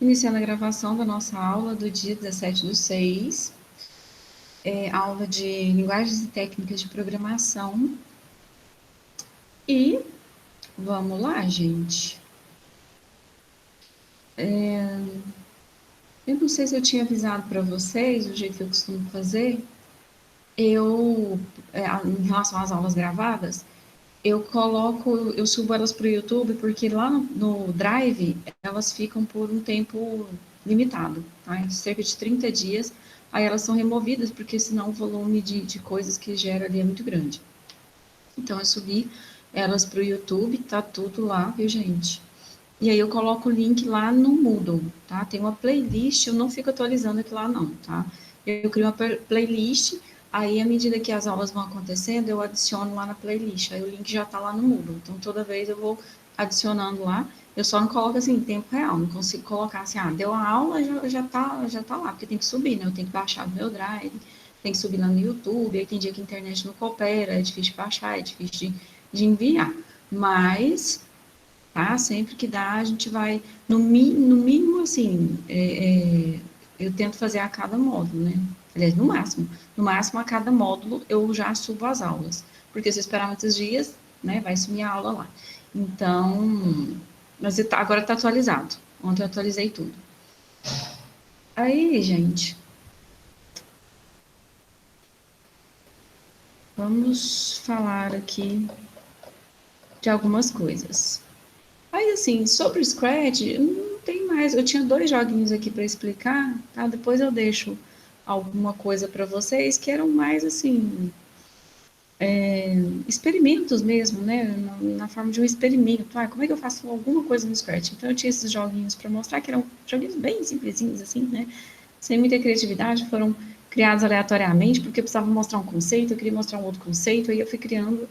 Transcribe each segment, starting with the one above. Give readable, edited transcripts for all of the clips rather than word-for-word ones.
Iniciando a gravação da nossa aula do dia 17/6, aula de linguagens e técnicas de programação. E vamos lá, gente. Eu não sei se eu tinha avisado para vocês, do jeito que eu costumo fazer, em relação às aulas gravadas, eu subo elas para o YouTube, porque lá no Drive, elas ficam por um tempo limitado, tá? Cerca de 30 dias, aí elas são removidas, porque senão o volume de coisas que gera ali é muito grande. Então, eu subi elas para o YouTube, tá tudo lá, viu, gente? E aí eu coloco o link lá no Moodle, tá? Tem uma playlist, eu não fico atualizando aqui lá não, tá? Eu crio uma playlist, aí à medida que as aulas vão acontecendo, eu adiciono lá na playlist, aí o link já tá lá no Moodle. Então toda vez eu vou adicionando lá, eu só não coloco assim em tempo real, não consigo colocar assim, deu a aula, já tá lá, porque tem que subir, né? Eu tenho que baixar do meu Drive, tem que subir lá no YouTube, aí tem dia que a internet não coopera, é difícil de baixar, é difícil de enviar. Mas tá? Sempre que dá, a gente vai, no mínimo, assim, eu tento fazer a cada módulo, né? Aliás, no máximo a cada módulo eu já subo as aulas, porque se eu esperar muitos dias, né, vai sumir a aula lá. Então, mas agora está atualizado. Ontem eu atualizei tudo. Aí, gente, vamos falar aqui de algumas coisas. Aí, assim, sobre o Scratch, não tem mais. Eu tinha 2 joguinhos aqui para explicar, tá? Depois eu deixo alguma coisa para vocês que eram mais, assim, experimentos mesmo, né? Na forma de um experimento. Como é que eu faço alguma coisa no Scratch? Então, eu tinha esses joguinhos para mostrar que eram joguinhos bem simplesinhos, assim, né? Sem muita criatividade, foram criados aleatoriamente, porque eu precisava mostrar um conceito, eu queria mostrar um outro conceito, aí eu fui criando.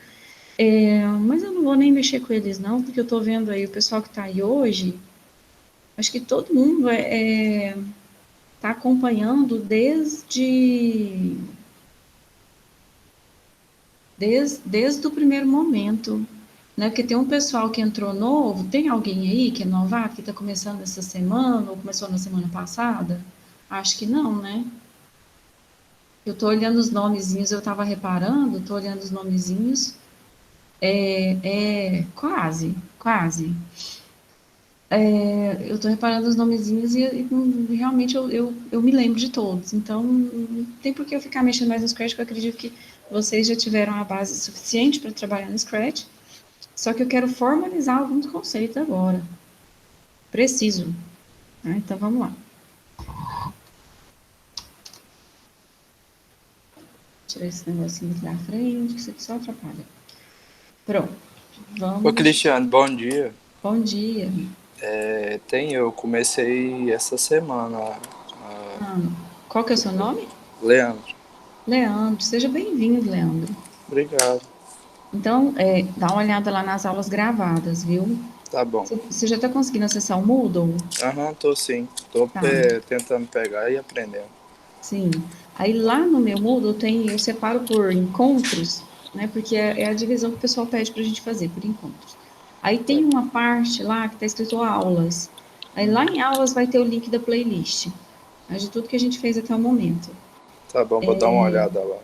Mas eu não vou nem mexer com eles, não, porque eu tô vendo aí o pessoal que tá aí hoje. Acho que todo mundo está acompanhando desde o primeiro momento, né? Porque tem um pessoal que entrou novo, tem alguém aí que é novato, que está começando essa semana, ou começou na semana passada? Acho que não, né? Eu estou olhando os nomezinhos, eu estava reparando, estou olhando os nomezinhos, quase, quase. Eu estou reparando os nomezinhos e realmente eu me lembro de todos. Então, não tem por que eu ficar mexendo mais no Scratch, porque eu acredito que vocês já tiveram a base suficiente para trabalhar no Scratch. Só que eu quero formalizar alguns conceitos agora. Preciso. Né? Então, vamos lá. Tirar esse negocinho aqui da frente, que isso aqui só atrapalha. Pronto. Ô Vamos. Cristiano, bom dia. Bom dia. Eu comecei essa semana. Ah, qual que é o seu nome? Leandro, Leandro. Seja bem-vindo, Leandro. obrigado. Então, dá uma olhada lá nas aulas gravadas, viu? Tá bom. Você já está conseguindo acessar o Moodle? Aham, tô sim. Tô Tá, tentando pegar e aprendendo. sim. Aí lá no meu Moodle eu separo por encontros, né? Porque é a divisão que o pessoal pede para a gente fazer, por encontros. Aí Tá, tem uma parte lá que está escrito aulas. Aí lá em aulas vai ter o link da playlist, né, de tudo que a gente fez até o momento. tá bom, vou dar uma olhada lá.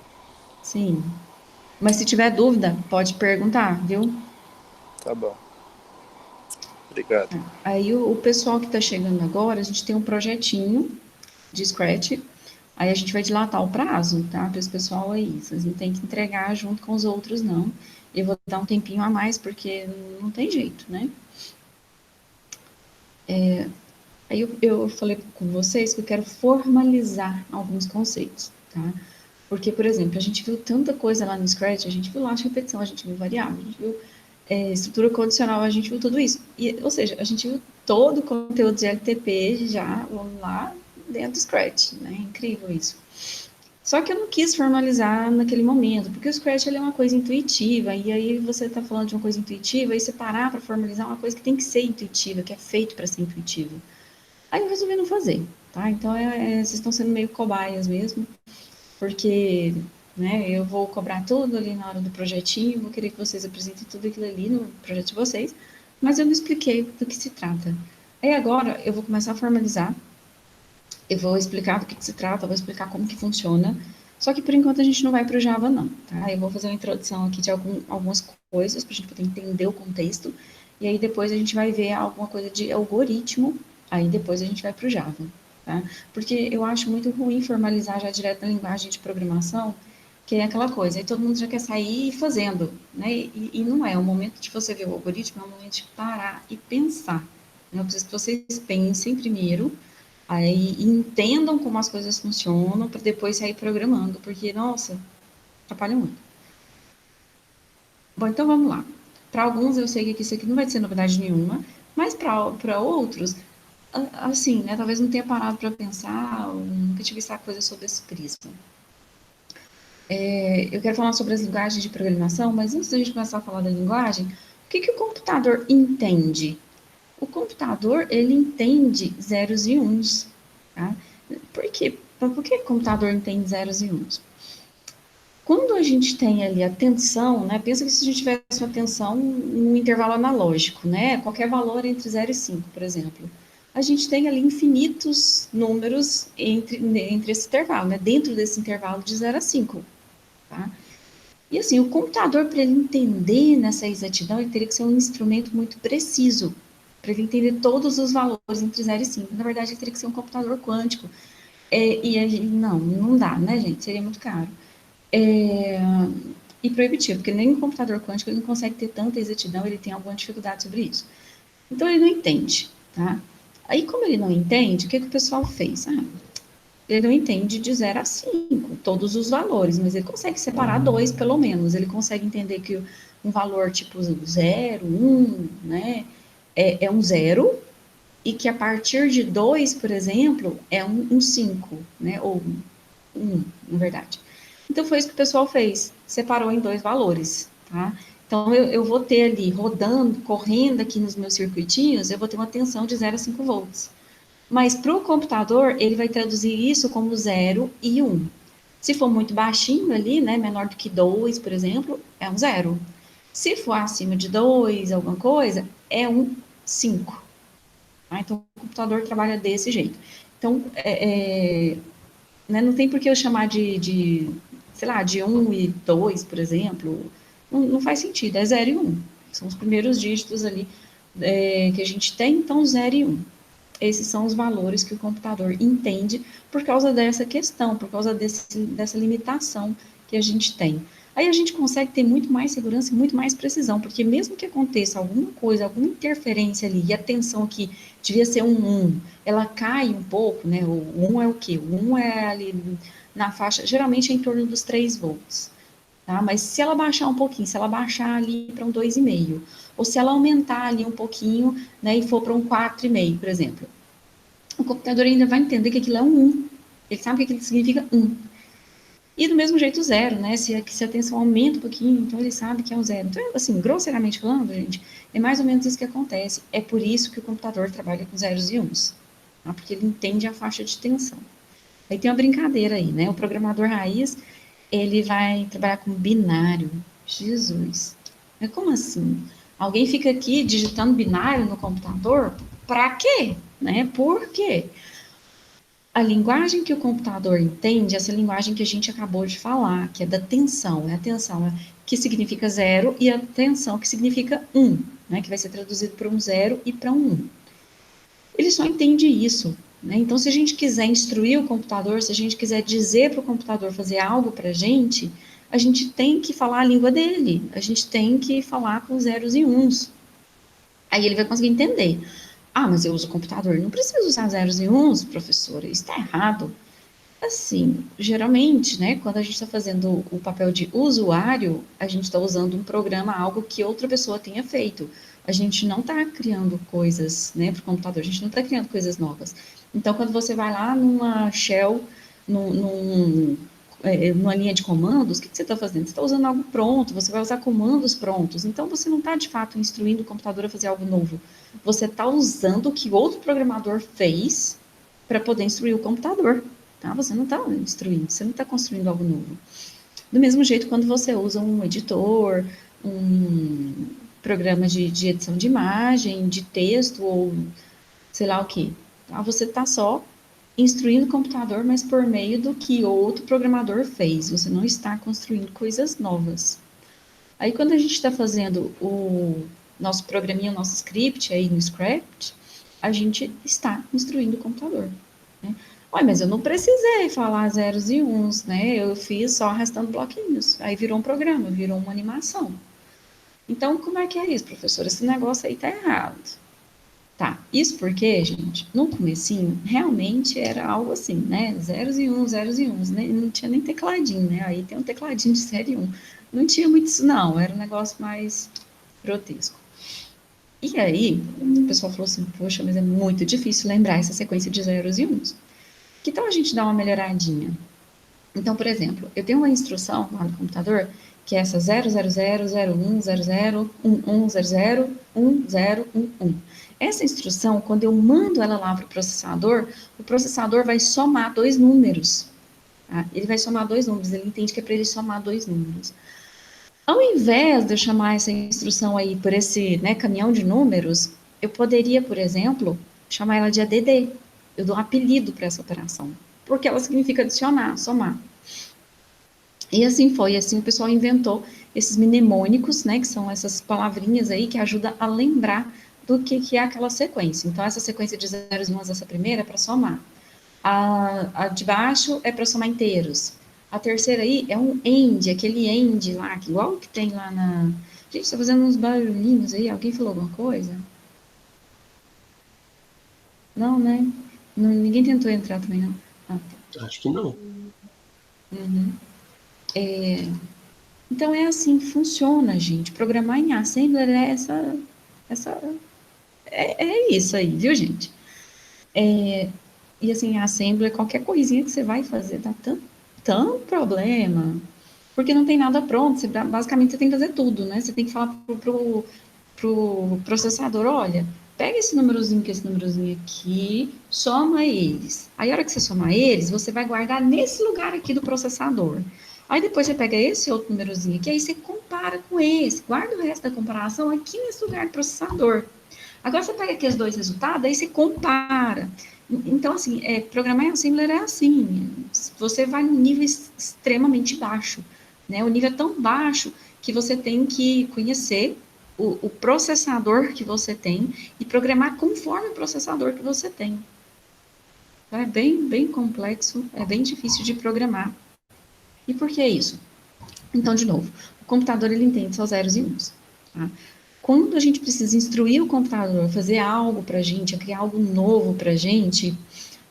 Sim. Mas se tiver dúvida, pode perguntar, viu? Tá bom, obrigado. Aí o pessoal que está chegando agora, a gente tem um projetinho de Scratch. Aí a gente vai dilatar o prazo, tá? Para esse pessoal aí. Vocês não tem que entregar junto com os outros, não. Eu vou dar um tempinho a mais, porque não tem jeito, né? Aí eu falei com vocês que eu quero formalizar alguns conceitos, tá? Porque, por exemplo, a gente viu tanta coisa lá no Scratch, a gente viu lá a repetição, a gente viu variável, a gente viu estrutura condicional, a gente viu tudo isso. Ou seja, a gente viu todo o conteúdo de LTP já lá dentro do Scratch, né? Incrível isso. Só que eu não quis formalizar naquele momento, porque o Scratch ele é uma coisa intuitiva, e aí você está falando de uma coisa intuitiva, e você parar para formalizar uma coisa que tem que ser intuitiva, que é feito para ser intuitiva. Aí eu resolvi não fazer, tá? Então vocês estão sendo meio cobaias mesmo, porque né, eu vou cobrar tudo ali na hora do projetinho, vou querer que vocês apresentem tudo aquilo ali no projeto de vocês, mas eu não expliquei do que se trata. Aí agora eu vou começar a formalizar, eu vou explicar do que se trata, vou explicar como que funciona, só que por enquanto a gente não vai para o Java não, tá? Eu vou fazer uma introdução aqui de algumas coisas para a gente poder entender o contexto, e aí depois a gente vai ver alguma coisa de algoritmo, aí depois a gente vai para o Java, tá? Porque eu acho muito ruim formalizar já direto na linguagem de programação, que é aquela coisa, aí todo mundo já quer sair fazendo, né? E não é, o momento de você ver o algoritmo é o momento de parar e pensar, né? Eu preciso que vocês pensem primeiro, aí entendam como as coisas funcionam para depois sair programando, porque, nossa, atrapalha muito. Bom, então vamos lá. Para alguns eu sei que isso aqui não vai ser novidade nenhuma, mas para outros, assim, né, talvez não tenha parado para pensar, ou nunca tive essa coisa sobre esse prisma. Eu quero falar sobre as linguagens de programação, mas antes da gente começar a falar da linguagem, o que o computador entende? O computador, ele entende zeros e uns, tá? Por que o computador entende zeros e uns? Quando a gente tem ali a tensão, né? Pensa que se a gente tivesse uma tensão no intervalo analógico, né? Qualquer valor entre 0 e 5, por exemplo. A gente tem ali infinitos números entre esse intervalo, né? Dentro desse intervalo de 0 a 5, tá? E assim, o computador, para ele entender nessa exatidão, ele teria que ser um instrumento muito preciso, para ele entender todos os valores entre 0 e 5. Na verdade, ele teria que ser um computador quântico. Não dá, né, gente? Seria muito caro. É, e proibitivo, porque nem um computador quântico ele não consegue ter tanta exatidão, ele tem alguma dificuldade sobre isso. Então, ele não entende, tá? Aí, como ele não entende, o que o pessoal fez? Ele não entende de 0 a 5, todos os valores, mas ele consegue separar dois, pelo menos. Ele consegue entender que um valor tipo 0, 1, né, é um 0, e que a partir de 2, por exemplo, é um 5, né, ou 1, na verdade. Então, foi isso que o pessoal fez, separou em dois valores, tá? Então, eu vou ter ali, rodando, correndo aqui nos meus circuitinhos, eu vou ter uma tensão de 0 a 5 volts. Mas para o computador, ele vai traduzir isso como 0 e 1. Se for muito baixinho ali, né, menor do que 2, por exemplo, é um 0. Se for acima de 2, alguma coisa, é um 5. Tá? Então, o computador trabalha desse jeito. Então, né, não tem por que eu chamar sei lá, de 1 e 2, por exemplo. Não faz sentido, é 0 e 1. São os primeiros dígitos ali que a gente tem, então 0 e 1. Esses são os valores que o computador entende por causa dessa questão, por causa dessa limitação que a gente tem. Aí a gente consegue ter muito mais segurança e muito mais precisão, porque mesmo que aconteça alguma coisa, alguma interferência ali, e a tensão aqui devia ser um 1, ela cai um pouco, né? O 1 é o quê? O 1 é ali na faixa, geralmente é em torno dos 3 volts. Tá? Mas se ela baixar um pouquinho, se ela baixar ali para um 2,5, ou se ela aumentar ali um pouquinho, né, e for para um 4,5, por exemplo, o computador ainda vai entender que aquilo é um 1. Ele sabe que aquilo significa 1. E do mesmo jeito zero, né? Se a tensão aumenta um pouquinho, então ele sabe que é um zero. Então, assim, grosseiramente falando, gente, é mais ou menos isso que acontece. É por isso que o computador trabalha com zeros e uns, tá? Porque ele entende a faixa de tensão. Aí tem uma brincadeira aí, né? O programador raiz, ele vai trabalhar com binário. Jesus. Mas como assim? Alguém fica aqui digitando binário no computador? Para quê? Né? Por quê? A linguagem que o computador entende, essa linguagem que a gente acabou de falar, que é da tensão, né? A tensão que significa zero e a tensão que significa um, né? Que vai ser traduzido para um zero e para um 1. Ele só entende isso, né? Então, se a gente quiser instruir o computador, se a gente quiser dizer para o computador fazer algo para a gente tem que falar a língua dele, a gente tem que falar com zeros e uns. Aí ele vai conseguir entender. Ah, mas eu uso o computador, não preciso usar zeros e uns, professora, isso está errado. Assim, geralmente, né, quando a gente está fazendo o papel de usuário, a gente está usando um programa, algo que outra pessoa tenha feito. A gente não está criando coisas, né, para o computador, a gente não está criando coisas novas. Então, quando você vai lá numa shell, numa linha de comandos, o que você está fazendo? Você está usando algo pronto, você vai usar comandos prontos. Então, você não está, de fato, instruindo o computador a fazer algo novo. Você está usando o que outro programador fez para poder instruir o computador. Tá? Você não está instruindo, você não está construindo algo novo. Do mesmo jeito, quando você usa um editor, um programa de edição de imagem, de texto, ou sei lá o quê. Tá? Você está só instruindo o computador, mas por meio do que outro programador fez. Você não está construindo coisas novas. Aí, quando a gente está fazendo o nosso programinha, o nosso script aí no Scratch, a gente está instruindo o computador. Né? Olha, mas eu não precisei falar zeros e uns, né? Eu fiz só arrastando bloquinhos. Aí virou um programa, virou uma animação. Então, como é que é isso, professor? Esse negócio aí tá errado. Tá, isso porque, gente, no comecinho, realmente era algo assim, né? Zeros e uns, né? Não tinha nem tecladinho, né? Aí tem um tecladinho de série um. Não tinha muito isso, não. Era um negócio mais grotesco. E aí, o pessoal falou assim, poxa, mas é muito difícil lembrar essa sequência de zeros e uns. Que tal a gente dar uma melhoradinha? Então, por exemplo, eu tenho uma instrução lá no computador que é essa 000010011001011. Essa instrução, quando eu mando ela lá para o processador vai somar dois números. Tá? Ele vai somar dois números, ele entende que é para ele somar dois números. Ao invés de eu chamar essa instrução aí por esse, né, caminhão de números, eu poderia, por exemplo, chamar ela de ADD. Eu dou um apelido para essa operação, porque ela significa adicionar, somar. E assim foi, assim o pessoal inventou esses mnemônicos, né, que são essas palavrinhas aí que ajudam a lembrar do que é aquela sequência. Então, essa sequência de zeros e uns, essa primeira é para somar. A de baixo é para somar inteiros. A terceira aí é um end, aquele end lá, que igual que tem lá na... Gente, tá fazendo uns barulhinhos aí, alguém falou alguma coisa? Não, né? Não, ninguém tentou entrar também, não. Ah, tá. Acho que não. Uhum. Então é assim que funciona, gente. Programar em Assembler é essa é isso aí, viu, gente? E assim, a Assembler, qualquer coisinha que você vai fazer dá tão problema, porque não tem nada pronto. Você, basicamente, você tem que fazer tudo, né? Você tem que falar pro processador, olha, pega esse númerozinho com esse númerozinho aqui, soma eles. Aí, a hora que você somar eles, você vai guardar nesse lugar aqui do processador. Aí depois você pega esse outro númerozinho aqui, aí você compara com esse, guarda o resto da comparação aqui nesse lugar do processador. Agora você pega aqui os dois resultados, aí você compara. Então, assim, programar em Assembler é assim, você vai num nível extremamente baixo, né? O nível é tão baixo que você tem que conhecer o processador que você tem e programar conforme o processador que você tem. Então, é bem complexo, é bem difícil de programar. E por que isso? Então, de novo, o computador ele entende só zeros e uns. Tá? Quando a gente precisa instruir o computador a fazer algo para a gente, a criar algo novo para a gente,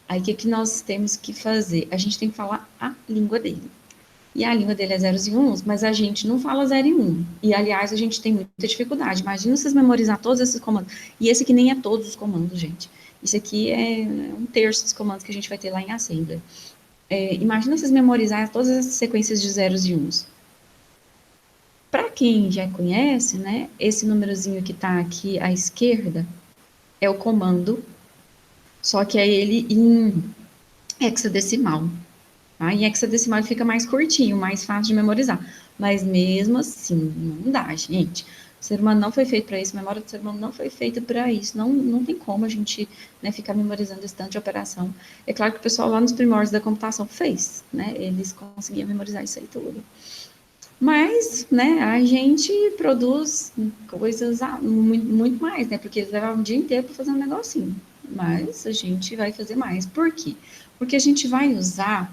aí o que nós temos que fazer? A gente tem que falar a língua dele. E a língua dele é zeros e uns, mas a gente não fala zero e um. E, aliás, a gente tem muita dificuldade. Imagina vocês memorizar todos esses comandos. E esse aqui nem é todos os comandos, gente. Isso aqui é um terço dos comandos que a gente vai ter lá em Assembler. Imagina vocês memorizar todas essas sequências de zeros e uns. Para quem já conhece, né, esse númerozinho que está aqui à esquerda é o comando, só que é ele em hexadecimal. Tá? Em hexadecimal ele fica mais curtinho, mais fácil de memorizar. Mas mesmo assim, não dá, gente. O ser humano não foi feito para isso, a memória do ser humano não foi feita para isso. Não tem como a gente, né, ficar memorizando esse tanto de operação. É claro que o pessoal lá nos primórdios da computação fez, né? Eles conseguiam memorizar isso aí tudo. Mas, né, a gente produz coisas muito mais, né? Porque eles levavam o dia inteiro para fazer um negocinho. Mas a gente vai fazer mais. Por quê? Porque a gente vai usar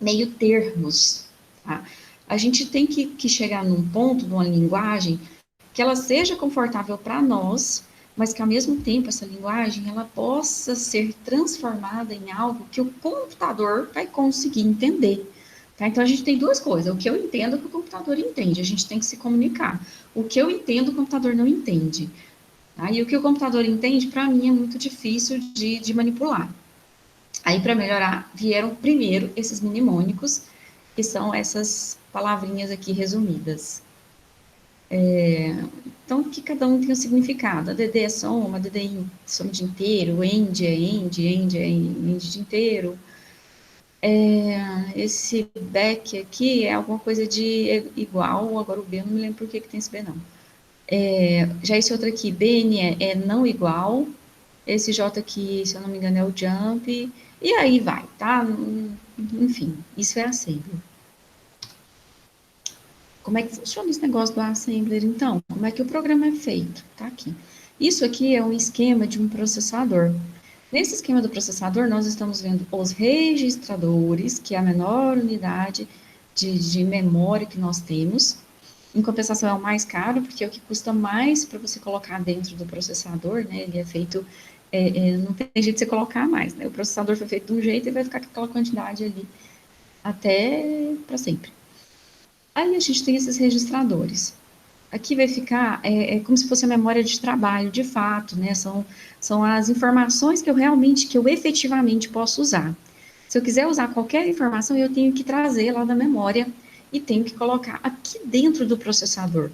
meio termos, tá? A gente tem que chegar num ponto, numa linguagem, que ela seja confortável para nós, mas que ao mesmo tempo essa linguagem ela possa ser transformada em algo que o computador vai conseguir entender. Tá? Então a gente tem duas coisas: o que eu entendo, o que o computador entende. A gente tem que se comunicar. O que eu entendo, o computador não entende. Tá? E o que o computador entende, para mim, é muito difícil de manipular. Aí, para melhorar, vieram primeiro esses mnemônicos, que são essas palavrinhas aqui resumidas. Então, que cada um tem um significado. ADD é soma, ADD é soma de inteiro, end é end de inteiro. Esse back aqui é alguma coisa de igual, agora o B eu não me lembro por que tem esse B não. Já esse outro aqui, BN é não igual, esse J aqui, se eu não me engano, é o jump, e aí vai, tá? Enfim, isso é assembly. Como é que funciona esse negócio do assembler, então? Como é que o programa é feito? Tá aqui. Isso aqui é um esquema de um processador. Nesse esquema do processador, nós estamos vendo os registradores, que é a menor unidade de memória que nós temos. Em compensação, é o mais caro, porque é o que custa mais para você colocar dentro do processador, né? Ele é feito, não tem jeito de você colocar mais, né? O processador foi feito de um jeito e vai ficar com aquela quantidade ali até para sempre. Aí a gente tem esses registradores. Aqui vai ficar como se fosse a memória de trabalho, de fato, né? São as informações que que eu efetivamente posso usar. Se eu quiser usar qualquer informação, eu tenho que trazer lá da memória e tenho que colocar aqui dentro do processador.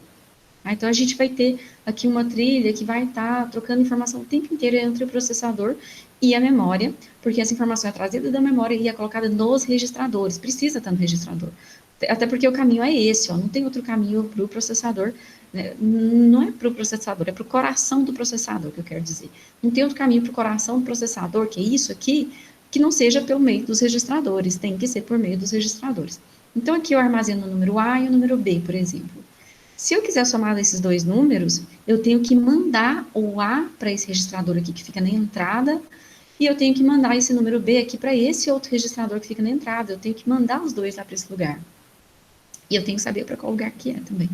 Tá? Então, a gente vai ter aqui uma trilha que vai estar trocando informação o tempo inteiro entre o processador e a memória, porque essa informação é trazida da memória e é colocada nos registradores, precisa estar no registrador. Até porque o caminho é esse, ó, não tem outro caminho para o processador, né? Não é para o processador, é para o coração do processador, que eu quero dizer. Não tem outro caminho para o coração do processador, que é isso aqui, que não seja pelo meio dos registradores, tem que ser por meio dos registradores. Então, aqui eu armazeno o número A e o número B, por exemplo. Se eu quiser somar esses dois números, eu tenho que mandar o A para esse registrador aqui que fica na entrada, e eu tenho que mandar esse número B aqui para esse outro registrador que fica na entrada. Eu tenho que mandar os dois lá para esse lugar. E eu tenho que saber para qual lugar que é também.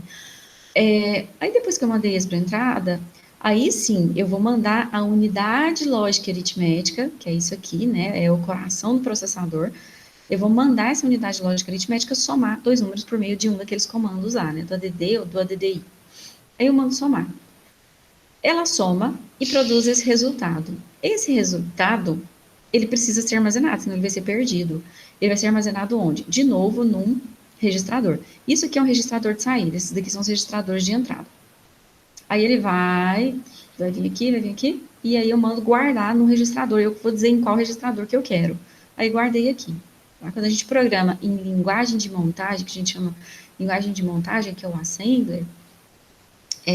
Aí depois que eu mandei esse para a entrada, aí sim eu vou mandar a unidade lógica aritmética, que é isso aqui, né? É o coração do processador. Eu vou mandar essa unidade lógica aritmética somar dois números por meio de um daqueles comandos lá, né? Do ADD ou do ADDI. Aí eu mando somar. Ela soma e produz esse resultado. Esse resultado, ele precisa ser armazenado, senão ele vai ser perdido. Ele vai ser armazenado onde? De novo, num registrador. Isso aqui é um registrador de saída, esses daqui são os registradores de entrada. Aí ele vai vir aqui, e aí eu mando guardar no registrador. Eu vou dizer em qual registrador que eu quero. Aí guardei aqui. Tá? Quando a gente programa em linguagem de montagem, que a gente chama linguagem de montagem, que é o assembler,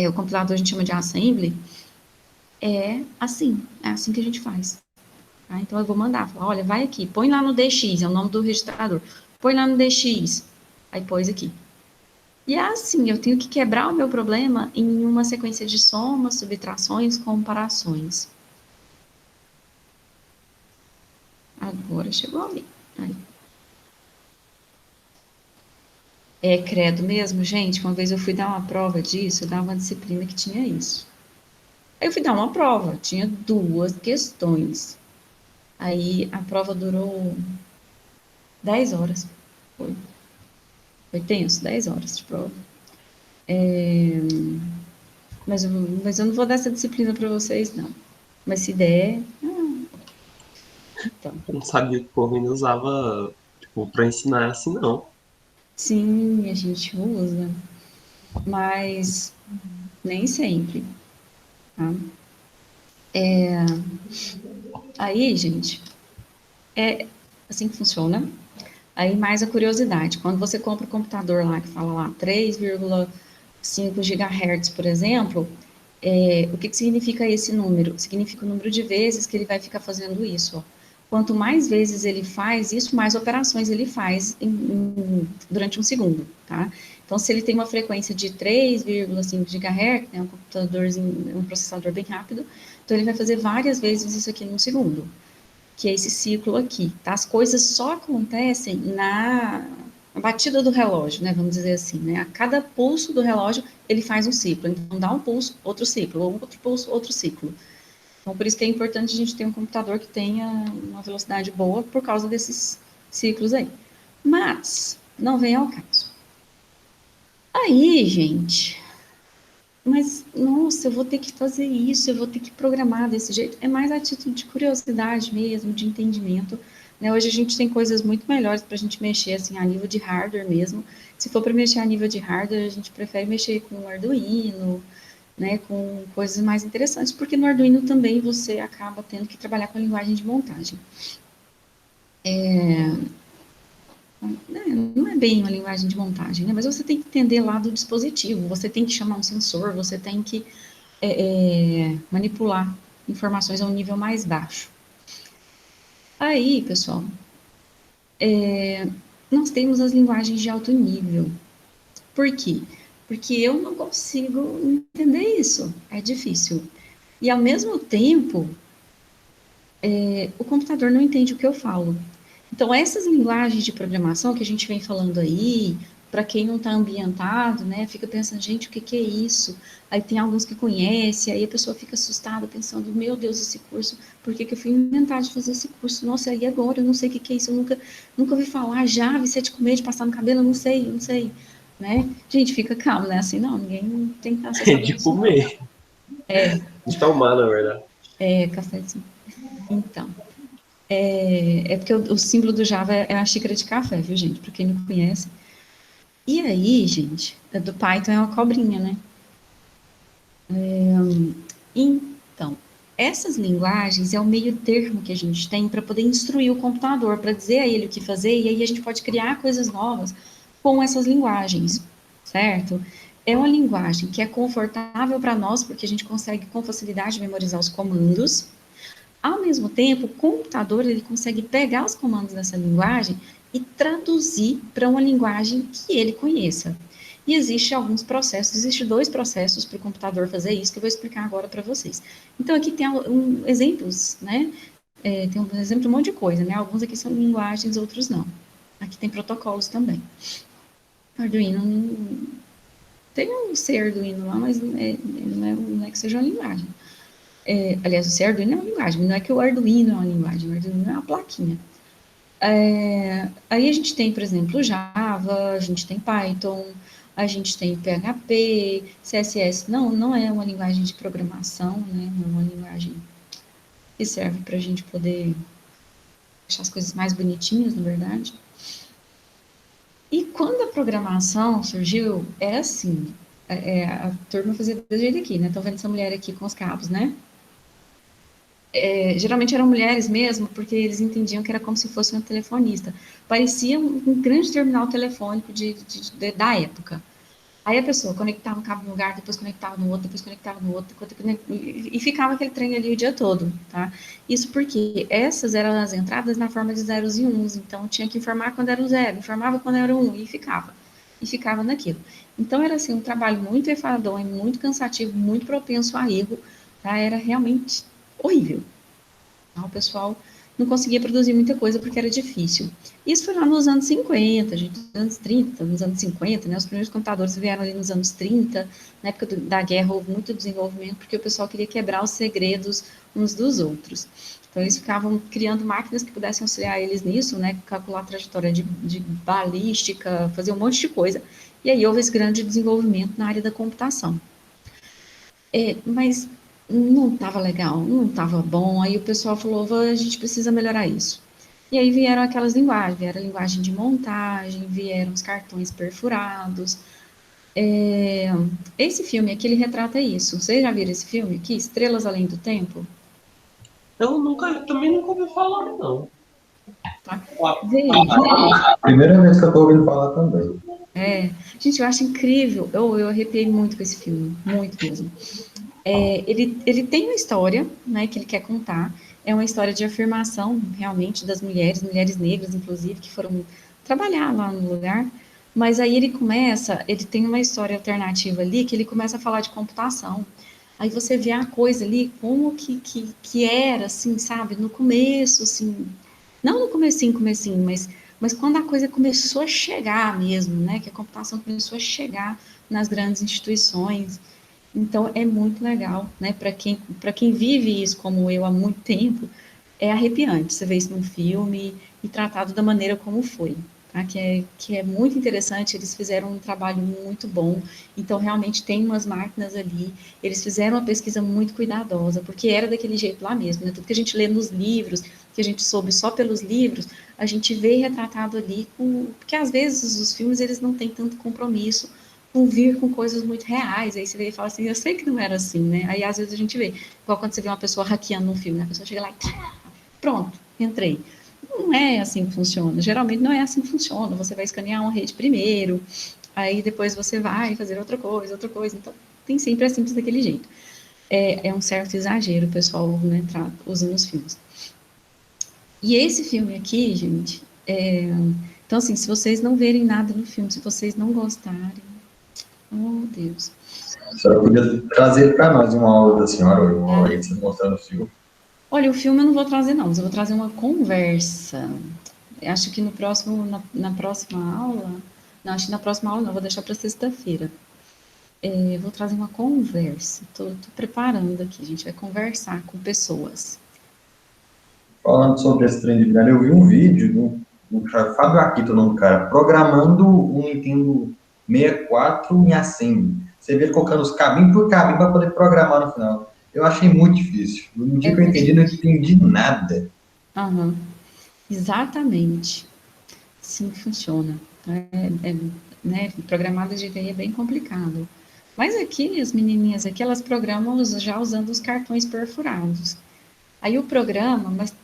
o compilador a gente chama de assembly, é assim que a gente faz. Tá? Então eu vou mandar, falar, olha, vai aqui, põe lá no DX, é o nome do registrador, põe lá no DX, aí pôs aqui. E é assim, eu tenho que quebrar o meu problema em uma sequência de somas, subtrações, comparações. Agora chegou ali. Aí. É credo mesmo, gente. Uma vez eu fui dar uma prova disso, eu dava uma disciplina que tinha isso. Aí eu fui dar uma prova, tinha duas questões. Aí a prova durou 10 horas. Foi tenso, 10 horas de prova. Mas eu não vou dar essa disciplina para vocês, não. Mas se der, então. Eu não sabia que o povo ainda usava, tipo, pra ensinar assim, não. Sim, a gente usa, mas nem sempre, tá? Aí, gente, é assim que funciona. Aí mais a curiosidade, quando você compra um computador lá que fala lá 3,5 GHz, por exemplo, o que significa esse número? Significa o número de vezes que ele vai ficar fazendo isso. Ó. Quanto mais vezes ele faz isso, mais operações ele faz durante um segundo, tá? Então, se ele tem uma frequência de 3,5 GHz, né, um processador bem rápido, então ele vai fazer várias vezes isso aqui num segundo, que é esse ciclo aqui, tá? As coisas só acontecem na batida do relógio, né? Vamos dizer assim, né? A cada pulso do relógio, ele faz um ciclo. Então, dá um pulso, outro ciclo, ou outro pulso, outro ciclo. Então, por isso que é importante a gente ter um computador que tenha uma velocidade boa por causa desses ciclos aí. Mas, não vem ao caso. Aí, gente, mas, nossa, eu vou ter que fazer isso, eu vou ter que programar desse jeito. É mais a título de curiosidade mesmo, de entendimento. Né? Hoje a gente tem coisas muito melhores para a gente mexer, assim, a nível de hardware mesmo. Se for para mexer a nível de hardware, a gente prefere mexer com o Arduino, né, com coisas mais interessantes, porque no Arduino também você acaba tendo que trabalhar com a linguagem de montagem. Não é bem uma linguagem de montagem, né, mas você tem que entender lá do dispositivo, você tem que chamar um sensor, você tem que manipular informações a um nível mais baixo. Aí, pessoal, nós temos as linguagens de alto nível. Por quê? Porque eu não consigo entender isso, é difícil. E, ao mesmo tempo, o computador não entende o que eu falo. Então, essas linguagens de programação que a gente vem falando aí, para quem não está ambientado, né, fica pensando, gente, o que, que é isso? Aí tem alguns que conhecem, aí a pessoa fica assustada, pensando, meu Deus, esse curso, por que, que eu fui inventar de fazer esse curso? Nossa, e agora? Eu não sei o que, que é isso, eu nunca ouvi falar, Java, você de comer, de passar no cabelo, eu não sei, né? Gente, fica calmo, né? Assim, não, ninguém tem que estar assustado com De isso. comer. É, De tomar, na verdade. cafezinho. Então, porque o símbolo do Java é a xícara de café, viu, gente? Para quem não conhece. E aí, gente, a do Python é uma cobrinha, né? Então, essas linguagens é o meio termo que a gente tem para poder instruir o computador, para dizer a ele o que fazer, e aí a gente pode criar coisas novas com essas linguagens, certo? É uma linguagem que é confortável para nós, porque a gente consegue com facilidade memorizar os comandos. Ao mesmo tempo, o computador ele consegue pegar os comandos dessa linguagem e traduzir para uma linguagem que ele conheça. E existe alguns processos, existe dois processos para o computador fazer isso que eu vou explicar agora para vocês. Então aqui tem exemplos, né? Tem um exemplo de um monte de coisa, né? Alguns aqui são linguagens, outros não. Aqui tem protocolos também. Arduino tem um C Arduino lá, mas não é que seja uma linguagem. Aliás, o C Arduino é uma linguagem, não é que o Arduino é uma linguagem, o Arduino é uma plaquinha. Aí a gente tem, por exemplo, Java, a gente tem Python, a gente tem PHP, CSS. Não é uma linguagem de programação, né? Não é uma linguagem que serve para a gente poder deixar as coisas mais bonitinhas, na verdade. E quando a programação surgiu, era assim, a turma fazia desse jeito aqui, né? Estão vendo essa mulher aqui com os cabos, né? Geralmente eram mulheres mesmo, porque eles entendiam que era como se fosse uma telefonista. Parecia um grande terminal telefônico da época. Aí a pessoa conectava um cabo no lugar, depois conectava no outro, depois conectava no outro, e ficava aquele trem ali o dia todo, tá? Isso porque essas eram as entradas na forma de zeros e uns, então tinha que informar quando era um zero, informava quando era um, e ficava naquilo. Então era assim, um trabalho muito enfadonho, muito cansativo, muito propenso a erro, tá? Era realmente horrível. O pessoal não conseguia produzir muita coisa porque era difícil. Isso foi lá nos anos 50, gente, nos anos 30, nos anos 50, né? Os primeiros computadores vieram ali nos anos 30, na época da guerra houve muito desenvolvimento porque o pessoal queria quebrar os segredos uns dos outros. Então eles ficavam criando máquinas que pudessem auxiliar eles nisso, né? Calcular a trajetória de balística, fazer um monte de coisa. E aí houve esse grande desenvolvimento na área da computação. Mas não estava legal, não estava bom. Aí o pessoal falou: a gente precisa melhorar isso. E aí vieram aquelas linguagens, vieram a linguagem de montagem, vieram os cartões perfurados. Esse filme aqui, ele retrata isso. Vocês já viram esse filme aqui, Estrelas Além do Tempo? Também nunca ouvi falar, não. Tá? Ah, Veja. Primeira vez que eu tô ouvindo falar também. Gente, eu acho incrível. Eu arrepiei muito com esse filme, muito mesmo. Ele tem uma história, né, que ele quer contar. É uma história de afirmação, realmente, das mulheres negras, inclusive, que foram trabalhar lá no lugar. Mas aí ele tem uma história alternativa ali, que ele começa a falar de computação. Aí você vê a coisa ali, como que era, assim, sabe, no começo, assim, não no comecinho, mas quando a coisa começou a chegar mesmo, né, que a computação começou a chegar nas grandes instituições. Então é muito legal, né? Para quem vive isso como eu há muito tempo, é arrepiante. Você vê isso num filme e tratado da maneira como foi, tá? Que é muito interessante. Eles fizeram um trabalho muito bom. Então realmente tem umas máquinas ali. Eles fizeram uma pesquisa muito cuidadosa, porque era daquele jeito lá mesmo, né? Tudo que a gente lê nos livros, que a gente soube só pelos livros, a gente vê retratado ali porque às vezes os filmes eles não têm tanto compromisso com vir com coisas muito reais, aí você vê e fala assim, eu sei que não era assim, né? Aí às vezes a gente vê, igual quando você vê uma pessoa hackeando um filme, né? A pessoa chega lá e pronto, entrei. Não é assim que funciona, geralmente não é assim que funciona, você vai escanear uma rede primeiro, aí depois você vai fazer outra coisa, então tem sempre é simples daquele jeito. é um certo exagero, o pessoal, né, usa nos filmes. E esse filme aqui, gente, então assim, se vocês não verem nada no filme, se vocês não gostarem, oh Deus. A senhora podia trazer para nós uma aula da senhora, ou uma aula aí, você mostrando o filme. Olha, o filme eu não vou trazer não, mas eu vou trazer uma conversa. Eu acho que no próximo, na próxima aula, não, acho que na próxima aula não, vou deixar para sexta-feira. Vou trazer uma conversa, tô preparando aqui, a gente vai conversar com pessoas. Falando sobre esse trem de milhar, eu vi um vídeo do Fábio Akito, o nome do cara, programando um Nintendo 64 em Assembly. Você vê ele colocando os cabinho por cabinho para poder programar no final. Eu achei muito difícil. No dia que eu entendi, não entendi nada. Aham, exatamente. Sim, funciona. Né, programar desse jeito aí é bem complicado. Mas aqui, as menininhas aqui, elas programam já usando os cartões perfurados. Aí o programa, mas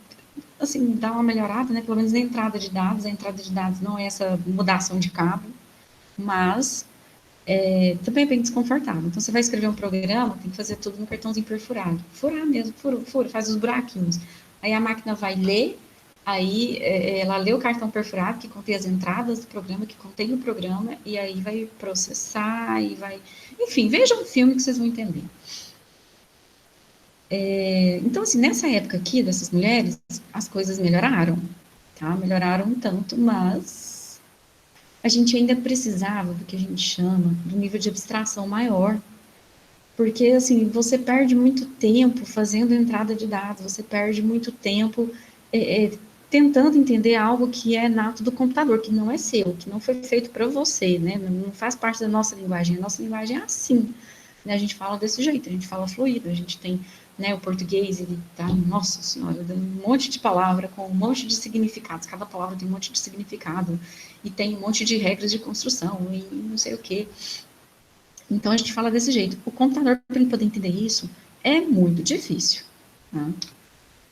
assim, dá uma melhorada, né? Pelo menos na entrada de dados. A entrada de dados não é essa mudação de cabo, mas também é bem desconfortável. Então, você vai escrever um programa, tem que fazer tudo no cartãozinho perfurado. Furar mesmo, fura, faz os buraquinhos. Aí a máquina vai ler, aí ela lê o cartão perfurado, que contém as entradas do programa, que contém o programa, e aí vai processar, e vai... Enfim, vejam um filme que vocês vão entender. Então, assim, nessa época aqui, dessas mulheres, as coisas melhoraram, tá? Melhoraram um tanto, mas a gente ainda precisava do que a gente chama de um nível de abstração maior, porque, assim, você perde muito tempo fazendo entrada de dados, você perde muito tempo tentando entender algo que é nato do computador, que não é seu, que não foi feito para você, né? Não faz parte da nossa linguagem. A nossa linguagem é assim, né? A gente fala desse jeito, a gente fala fluido, a gente tem, né, o português, ele tá, nossa senhora, um monte de palavra com um monte de significados, cada palavra tem um monte de significado, e tem um monte de regras de construção, e não sei o quê. Então, a gente fala desse jeito. O computador, para ele poder entender isso, é muito difícil. Né?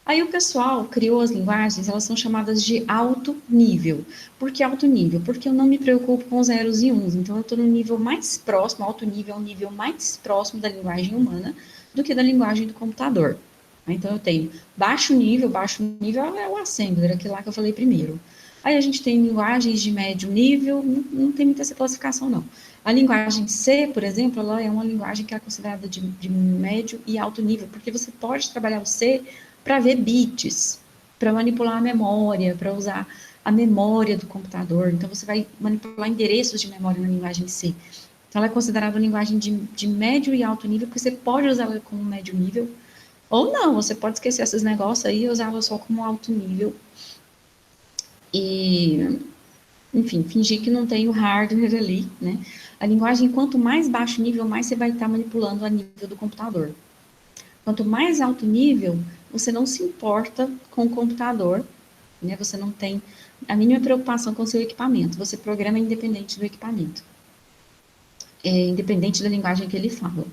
Aí o pessoal criou as linguagens, elas são chamadas de alto nível. Por que alto nível? Porque eu não me preocupo com os zeros e uns. Então, eu estou no nível mais próximo, alto nível é o nível mais próximo da linguagem humana do que da linguagem do computador. Então, eu tenho baixo nível é o assembler, aquele lá que eu falei primeiro. Aí a gente tem linguagens de médio nível, não tem muita essa classificação, não. A linguagem C, por exemplo, ela é uma linguagem que é considerada de médio e alto nível, porque você pode trabalhar o C para ver bits, para manipular a memória, para usar a memória do computador. Então, você vai manipular endereços de memória na linguagem C. Então, ela é considerada uma linguagem de médio e alto nível, porque você pode usar ela como médio nível, ou não, você pode esquecer esses negócios aí e usá-la só como alto nível. E, enfim, fingir que não tem o hardware ali, né? A linguagem, quanto mais baixo nível, mais você vai estar manipulando a nível do computador. Quanto mais alto nível, você não se importa com o computador, né? Você não tem a mínima preocupação com o seu equipamento. Você programa independente do equipamento. Independente da linguagem que ele fala.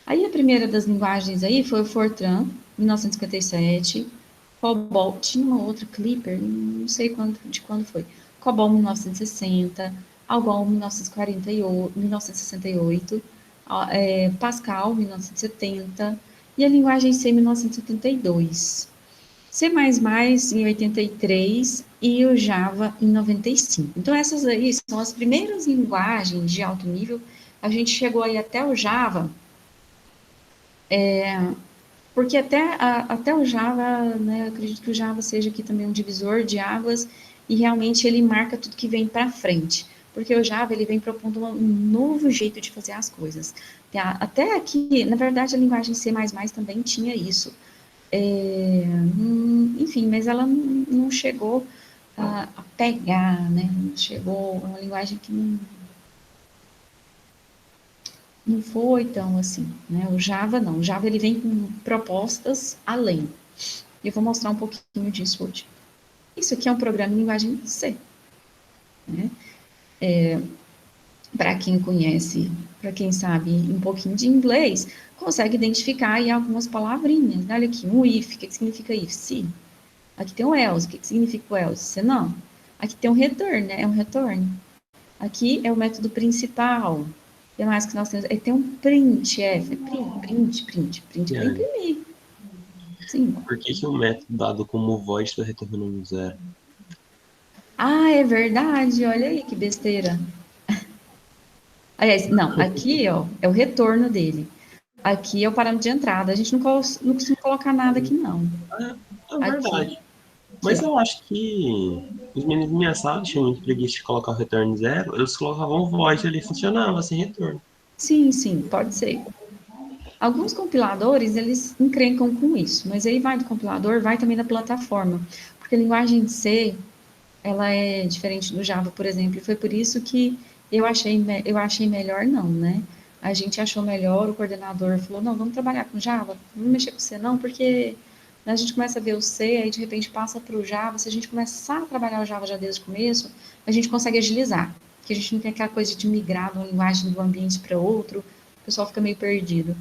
Aí a primeira das linguagens aí foi o Fortran, 1957, COBOL, tinha uma outra Clipper, não sei de quando foi, COBOL 1960, ALGOL 1968, Pascal 1970 e a linguagem C 1972. C++ em 83 e o Java em 95. Então essas aí são as primeiras linguagens de alto nível. A gente chegou aí até o Java, porque até o Java, né, eu acredito que o Java seja aqui também um divisor de águas e realmente ele marca tudo que vem para frente. Porque o Java ele vem propondo um novo jeito de fazer as coisas. Até aqui, na verdade, a linguagem C++ também tinha isso. Enfim, mas ela não chegou a pegar, né? Não chegou, uma linguagem que não foi tão assim, né? O Java não, o Java ele vem com propostas além. E eu vou mostrar um pouquinho disso hoje. Isso aqui é um programa em linguagem C, né? Para quem conhece, para quem sabe um pouquinho de inglês, consegue identificar aí algumas palavrinhas. Né? Olha aqui, um if, o que significa if? Se. Aqui tem um else, o que significa o else? Se não. Aqui tem um return, né? É um return. Aqui é o método principal. que mais que nós temos? Tem um print, print para imprimir. Sim. Por que o método dado como void está retornando um zero? Ah, é verdade, olha aí que besteira. Aliás, não, aqui, ó, é o retorno dele. Aqui é o parâmetro de entrada. A gente não costuma colocar nada aqui, não. É verdade. Aqui, Mas ó. eu acho que os meninos da minha sala tinham muito preguiça de colocar o return zero, eles colocavam o void ali, funcionava sem retorno. Sim, pode ser. Alguns compiladores, eles encrencam com isso, mas aí vai do compilador, vai também da plataforma. Porque a linguagem C, ela é diferente do Java, por exemplo, e foi por isso que eu achei melhor não, né? A gente achou melhor, o coordenador falou, não, vamos trabalhar com Java, não vamos mexer com C não, porque a gente começa a ver o C, aí de repente passa para o Java, se a gente começar a trabalhar o Java já desde o começo, a gente consegue agilizar, porque a gente não tem aquela coisa de migrar de uma linguagem do ambiente para outro, o pessoal fica meio perdido.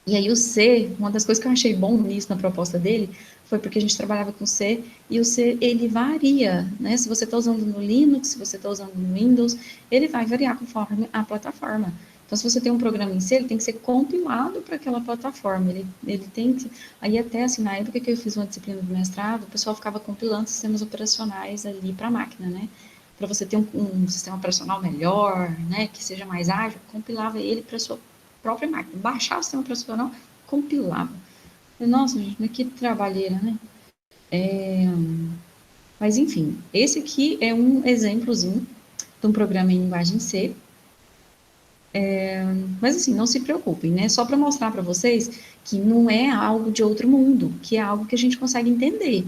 E aí o C, uma das coisas que eu achei bom nisso na proposta dele, foi porque a gente trabalhava com C, e o C, ele varia, né? Se você está usando no Linux, se você está usando no Windows, ele vai variar conforme a plataforma. Então, se você tem um programa em C, ele tem que ser compilado para aquela plataforma, ele tem que... Aí até, assim, na época que eu fiz uma disciplina do mestrado, o pessoal ficava compilando sistemas operacionais ali para a máquina, né? Para você ter um sistema operacional melhor, né? Que seja mais ágil, compilava ele para a sua própria máquina, baixava o sistema operacional, compilava. Nossa, gente, mas que trabalheira, né? Mas enfim, esse aqui é um exemplozinho de um programa em linguagem C. Mas assim, não se preocupem, né? Só para mostrar para vocês que não é algo de outro mundo, que é algo que a gente consegue entender.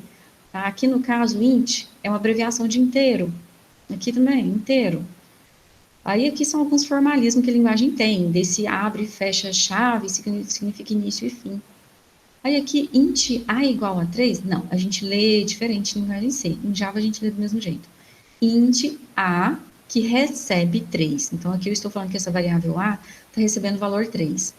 Tá? Aqui no caso, int é uma abreviação de inteiro. Aqui também, inteiro. Aí aqui são alguns formalismos que a linguagem tem, desse abre e fecha chave, significa início e fim. Aí aqui, int a igual a 3, não, a gente lê diferente em linguagem C. Em Java a gente lê do mesmo jeito. Int a, que recebe 3. Então aqui eu estou falando que essa variável a está recebendo o valor 3.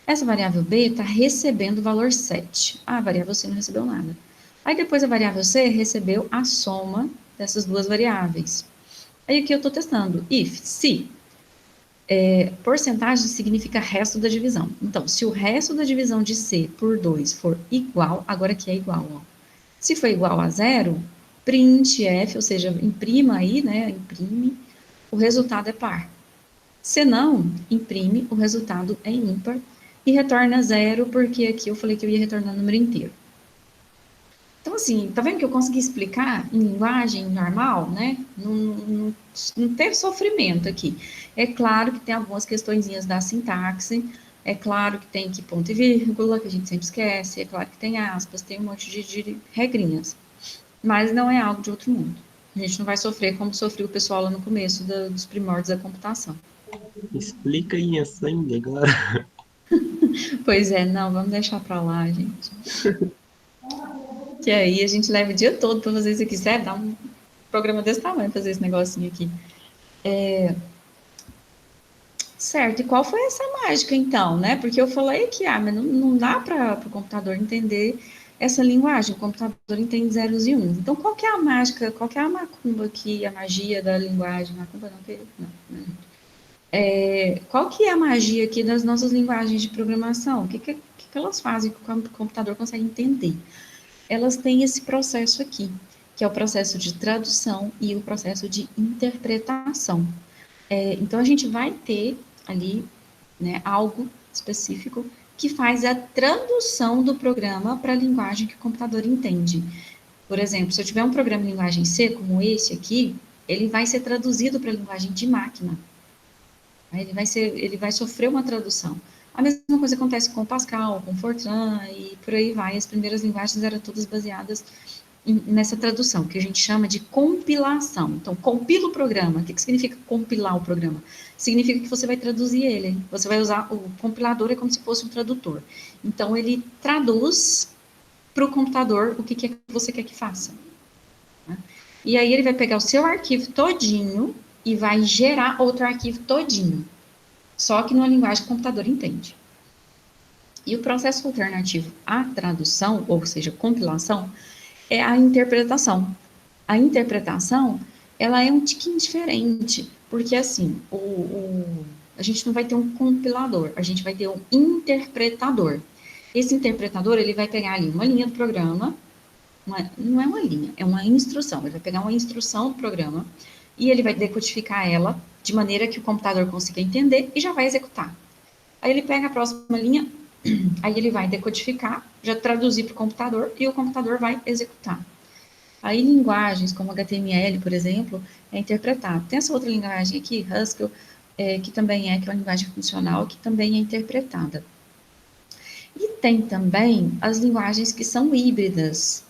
Essa variável b está recebendo o valor 7. A variável c não recebeu nada. Aí depois a variável c recebeu a soma dessas duas variáveis. Aí aqui eu estou testando, if, se. Porcentagem significa resto da divisão. Então, se o resto da divisão de C por 2 for igual, agora aqui é igual, ó. Se for igual a zero, printf, ou seja, imprima aí, né, imprime, o resultado é par. Se não, imprime, o resultado é ímpar e retorna zero, porque aqui eu falei que eu ia retornar o número inteiro. Então, assim, tá vendo que eu consegui explicar em linguagem normal, né? Não teve sofrimento aqui. É claro que tem algumas questõezinhas da sintaxe, é claro que tem que ponto e vírgula, que a gente sempre esquece, é claro que tem aspas, tem um monte de regrinhas. Mas não é algo de outro mundo. A gente não vai sofrer como sofreu o pessoal lá no começo dos primórdios da computação. Explica em sangue agora. Pois é, não, vamos deixar pra lá, gente. Que aí a gente leva o dia todo pra fazer isso aqui, sério, dá um programa desse tamanho fazer esse negocinho aqui. Certo, e qual foi essa mágica então, né? Porque eu falei que mas não dá para o computador entender essa linguagem, o computador entende zeros e uns. Então, qual que é a mágica, qual que é a macumba aqui, a magia da linguagem? Macumba não. Qual que é a magia aqui das nossas linguagens de programação? O que elas fazem que o computador consegue entender? Elas têm esse processo aqui, que é o processo de tradução e o processo de interpretação. Então, a gente vai ter ali, né, algo específico que faz a tradução do programa para a linguagem que o computador entende. Por exemplo, se eu tiver um programa em linguagem C, como esse aqui, ele vai ser traduzido para a linguagem de máquina. Ele vai sofrer uma tradução. A mesma coisa acontece com Pascal, com Fortran e por aí vai. As primeiras linguagens eram todas baseadas nessa tradução, que a gente chama de compilação. Então, compila o programa. O que significa compilar o programa? Significa que você vai traduzir ele. Você vai usar o compilador, é como se fosse um tradutor. Então, ele traduz para o computador o que é que você quer que faça. Né? E aí ele vai pegar o seu arquivo todinho e vai gerar outro arquivo todinho. Só que numa linguagem que o computador entende. E o processo alternativo à tradução, ou seja, compilação, é a interpretação. A interpretação, ela é um tiquinho diferente, porque assim, A gente não vai ter um compilador, a gente vai ter um interpretador. Esse interpretador, ele vai pegar ali uma linha do programa, não é uma linha, é uma instrução. Ele vai pegar uma instrução do programa e ele vai decodificar ela de maneira que o computador consiga entender e já vai executar. Aí ele pega a próxima linha, aí ele vai decodificar, já traduzir para o computador e o computador vai executar. Aí linguagens como HTML, por exemplo, é interpretado. Tem essa outra linguagem aqui, Haskell, que também é uma linguagem funcional, que também é interpretada. E tem também as linguagens que são híbridas,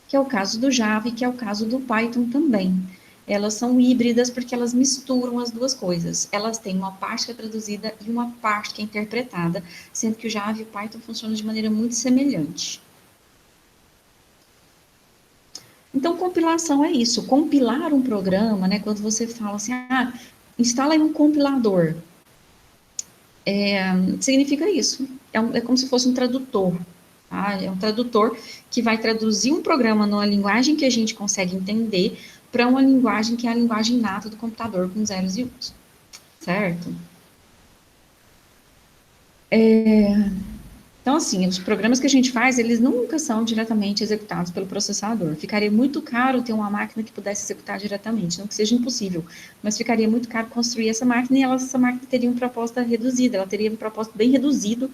que é o caso do Java e que é o caso do Python também. Elas são híbridas porque elas misturam as duas coisas. Elas têm uma parte que é traduzida e uma parte que é interpretada, sendo que o Java e o Python funcionam de maneira muito semelhante. Então, compilação é isso. Compilar um programa, né? Quando você fala assim, instala aí um compilador. Significa isso. É como se fosse um tradutor. Tá? É um tradutor que vai traduzir um programa numa linguagem que a gente consegue entender para uma linguagem que é a linguagem nata do computador com zeros e uns. Certo? Então, assim, os programas que a gente faz, eles nunca são diretamente executados pelo processador. Ficaria muito caro ter uma máquina que pudesse executar diretamente, não que seja impossível, mas ficaria muito caro construir essa máquina e essa máquina teria uma proposta reduzida, ela teria um propósito bem reduzido,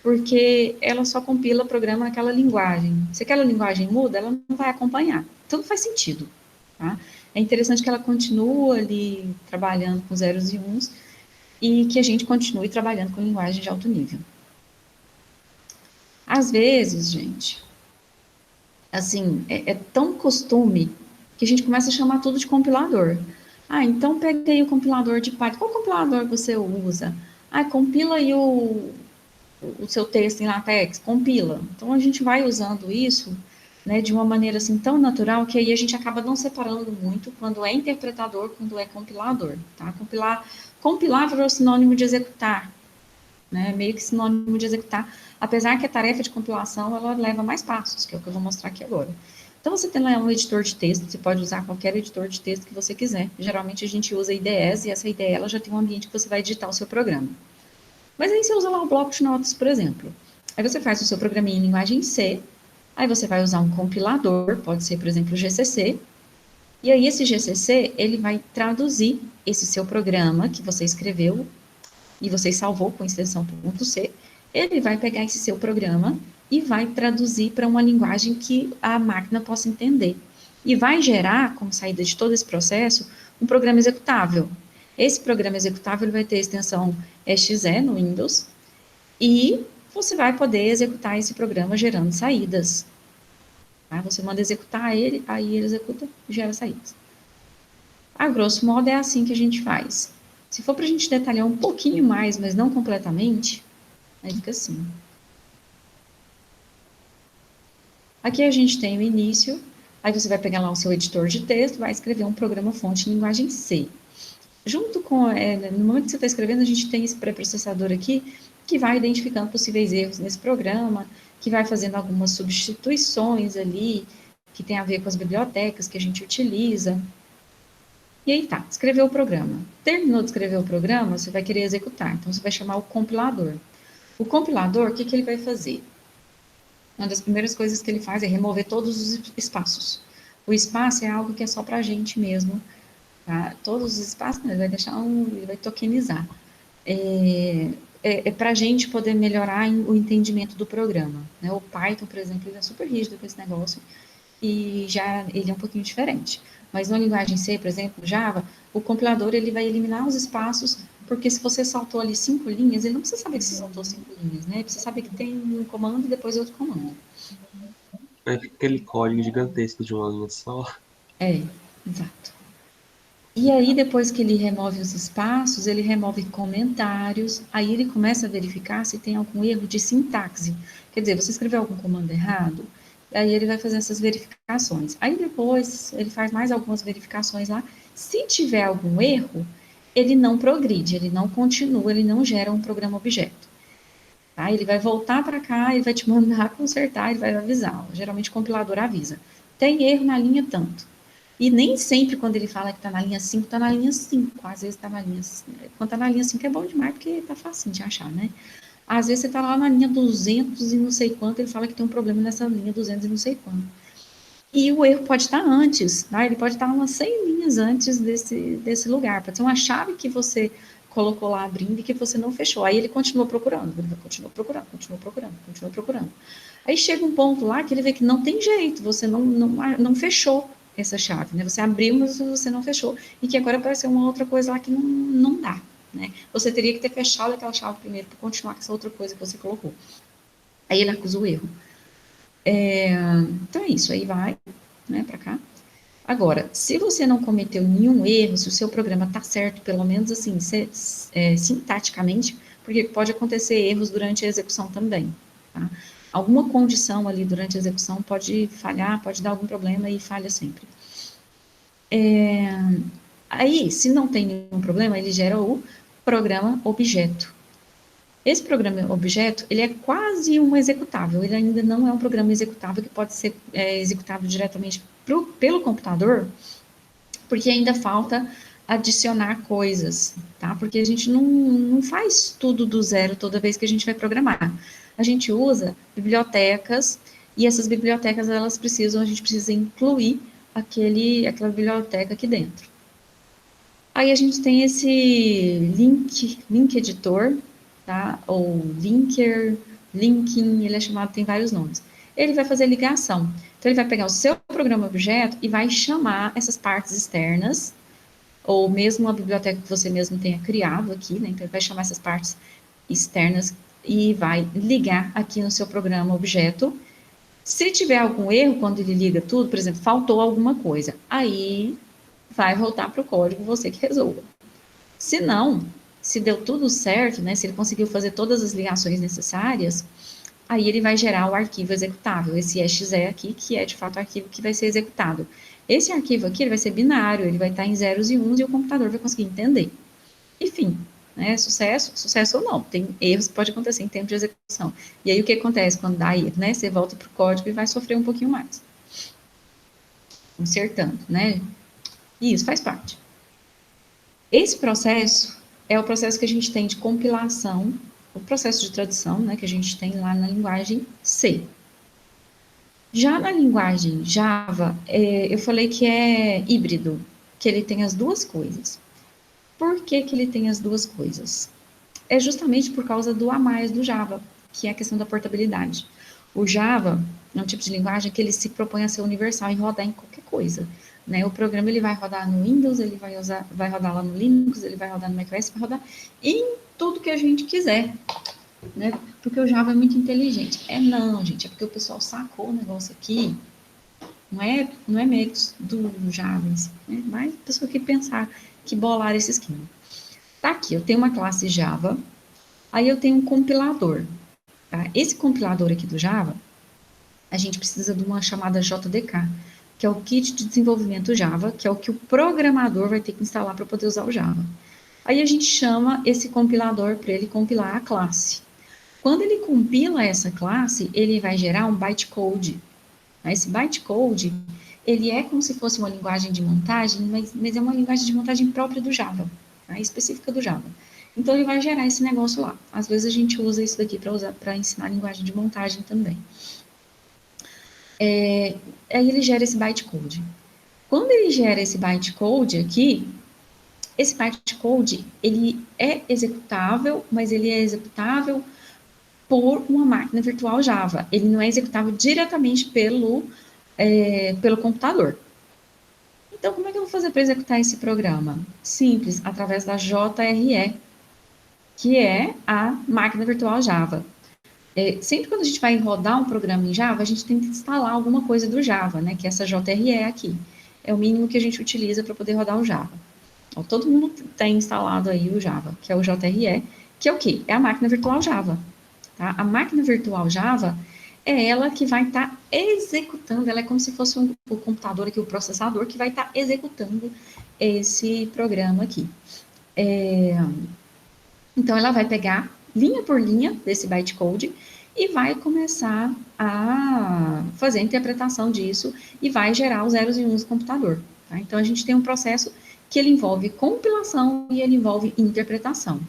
porque ela só compila o programa naquela linguagem. Se aquela linguagem muda, ela não vai acompanhar. Então, não faz sentido. Tá? É interessante que ela continue ali trabalhando com zeros e uns e que a gente continue trabalhando com linguagem de alto nível. Às vezes, gente, assim, é tão costume que a gente começa a chamar tudo de compilador. Então pega aí o compilador de Python. Qual compilador você usa? Compila aí o seu texto em LaTeX, compila. Então a gente vai usando isso, né, de uma maneira assim tão natural que aí a gente acaba não separando muito quando é interpretador, quando é compilador, tá? Compilar virou sinônimo de executar, né? Meio que sinônimo de executar, apesar que a tarefa de compilação ela leva mais passos, que é o que eu vou mostrar aqui agora. Então, você tem lá um editor de texto, você pode usar qualquer editor de texto que você quiser. Geralmente, a gente usa IDEs, e essa IDE ela já tem um ambiente que você vai editar o seu programa. Mas aí você usa lá o bloco de notas, por exemplo. Aí você faz o seu programinha em linguagem C, aí você vai usar um compilador, pode ser, por exemplo, o GCC, e aí esse GCC, ele vai traduzir esse seu programa que você escreveu e você salvou com extensão .c, ele vai pegar esse seu programa e vai traduzir para uma linguagem que a máquina possa entender. E vai gerar, como saída de todo esse processo, um programa executável. Esse programa executável ele vai ter a extensão exe no Windows e você vai poder executar esse programa gerando saídas. Tá? Você manda executar ele, aí ele executa e gera saídas. A grosso modo é assim que a gente faz. Se for para a gente detalhar um pouquinho mais, mas não completamente, aí fica assim. Aqui a gente tem o início, aí você vai pegar lá o seu editor de texto, vai escrever um programa fonte em linguagem C. Junto com, no momento que você está escrevendo, a gente tem esse pré-processador aqui, que vai identificando possíveis erros nesse programa, que vai fazendo algumas substituições ali, que tem a ver com as bibliotecas que a gente utiliza. E aí tá, escreveu o programa. Terminou de escrever o programa, você vai querer executar. Então, você vai chamar o compilador. O compilador, o que ele vai fazer? Uma das primeiras coisas que ele faz é remover todos os espaços. O espaço é algo que é só para a gente mesmo. Tá? Todos os espaços, ele vai deixar ele vai tokenizar. Para a gente poder melhorar o entendimento do programa. Né? O Python, por exemplo, ele é super rígido com esse negócio e já ele é um pouquinho diferente. Mas na linguagem C, por exemplo, Java, o compilador ele vai eliminar os espaços, porque se você saltou ali 5 linhas, ele não precisa saber que você saltou 5 linhas, né? Ele precisa saber que tem um comando e depois outro comando. É aquele código gigantesco de uma linha só. Exato. E aí, depois que ele remove os espaços, ele remove comentários, aí ele começa a verificar se tem algum erro de sintaxe. Quer dizer, você escreveu algum comando errado? Aí ele vai fazer essas verificações. Aí depois ele faz mais algumas verificações lá. Se tiver algum erro, ele não progride, ele não continua, ele não gera um programa objeto. Tá? Ele vai voltar para cá, ele vai te mandar consertar, ele vai avisar. Geralmente o compilador avisa. Tem erro na linha tanto. E nem sempre, quando ele fala que está na linha 5, está na linha 5. Às vezes está na linha... Quando está na linha 5 é bom demais, porque está facinho de achar, né? Às vezes você está lá na linha 200 e não sei quanto, ele fala que tem um problema nessa linha 200 e não sei quanto. E o erro pode estar antes, tá? Ele pode estar umas 100 linhas antes desse lugar. Pode ser uma chave que você colocou lá abrindo e que você não fechou. Aí ele continua procurando, continua procurando. Aí chega um ponto lá que ele vê que não tem jeito, você não fechou essa chave, né? Você abriu, mas você não fechou. E que agora apareceu uma outra coisa lá que não dá, né? Você teria que ter fechado aquela chave primeiro para continuar com essa outra coisa que você colocou. Aí ele acusa o erro. Então é isso, aí vai, né, para cá. Agora, se você não cometeu nenhum erro, se o seu programa está certo, pelo menos assim, sintaticamente, porque pode acontecer erros durante a execução também, tá? Alguma condição ali durante a execução pode falhar, pode dar algum problema e falha sempre. Aí, se não tem nenhum problema, ele gera o programa objeto. Esse programa objeto, ele é quase um executável, ele ainda não é um programa executável que pode ser executado diretamente pelo computador, porque ainda falta adicionar coisas, tá? Porque a gente não faz tudo do zero toda vez que a gente vai programar. A gente usa bibliotecas, e essas bibliotecas, a gente precisa incluir aquela biblioteca aqui dentro. Aí a gente tem esse link editor, tá? Ou linker, linking, ele é chamado, tem vários nomes. Ele vai fazer ligação. Então, ele vai pegar o seu programa objeto e vai chamar essas partes externas, ou mesmo a biblioteca que você mesmo tenha criado aqui, né? Então, ele vai chamar essas partes externas e vai ligar aqui no seu programa objeto. Se tiver algum erro, quando ele liga tudo, por exemplo, faltou alguma coisa, aí vai voltar para o código, você que resolva. Se não, se deu tudo certo, né, se ele conseguiu fazer todas as ligações necessárias, aí ele vai gerar o arquivo executável, esse exe aqui, que é de fato o arquivo que vai ser executado. Esse arquivo aqui, ele vai ser binário, ele vai estar em zeros e uns, e o computador vai conseguir entender. Enfim, né, sucesso ou não, tem erros que pode acontecer em tempo de execução. E aí o que acontece quando dá erro, né, você volta para o código e vai sofrer um pouquinho mais. Consertando, né, e isso faz parte. Esse processo é o processo que a gente tem de compilação, o processo de tradução, né, que a gente tem lá na linguagem C. Já na linguagem Java, eu falei que é híbrido, que ele tem as duas coisas. Por que que ele tem as duas coisas? É justamente por causa do a mais do Java, que é a questão da portabilidade. O Java é um tipo de linguagem que ele se propõe a ser universal e rodar em qualquer coisa. Né? O programa ele vai rodar no Windows, ele vai rodar lá no Linux, ele vai rodar no macOS, vai rodar em tudo que a gente quiser. Né? Porque o Java é muito inteligente. Não, gente, é porque o pessoal sacou o negócio aqui. Não é mérito do Java, né? Mas a pessoa que pensar, que bolar esse esquema. Tá aqui, eu tenho uma classe Java, aí eu tenho um compilador. Tá? Esse compilador aqui do Java, a gente precisa de uma chamada JDK, que é o Kit de Desenvolvimento Java, que é o que o programador vai ter que instalar para poder usar o Java. Aí a gente chama esse compilador para ele compilar a classe. Quando ele compila essa classe, ele vai gerar um bytecode. Esse bytecode, ele é como se fosse uma linguagem de montagem, mas é uma linguagem de montagem própria do Java, tá? Específica do Java. Então, ele vai gerar esse negócio lá. Às vezes, a gente usa isso daqui para ensinar linguagem de montagem também. Aí ele gera esse bytecode. Quando ele gera esse bytecode aqui, esse bytecode, ele é executável, mas ele é executável por uma máquina virtual Java. Ele não é executável diretamente pelo computador. Então, como é que eu vou fazer para executar esse programa? Simples, através da JRE, que é a máquina virtual Java. Sempre quando a gente vai rodar um programa em Java, a gente tem que instalar alguma coisa do Java, né? Que é essa JRE aqui. É o mínimo que a gente utiliza para poder rodar o Java. Então, todo mundo tem instalado aí o Java, que é o JRE, que é o quê? É a máquina virtual Java. Tá? A máquina virtual Java é ela que vai estar executando, ela é como se fosse o computador aqui, o processador, que vai estar executando esse programa aqui. Então, ela vai pegar linha por linha desse bytecode e vai começar a fazer a interpretação disso e vai gerar os zeros e uns no computador. tá? Então, a gente tem um processo que ele envolve compilação e ele envolve interpretação.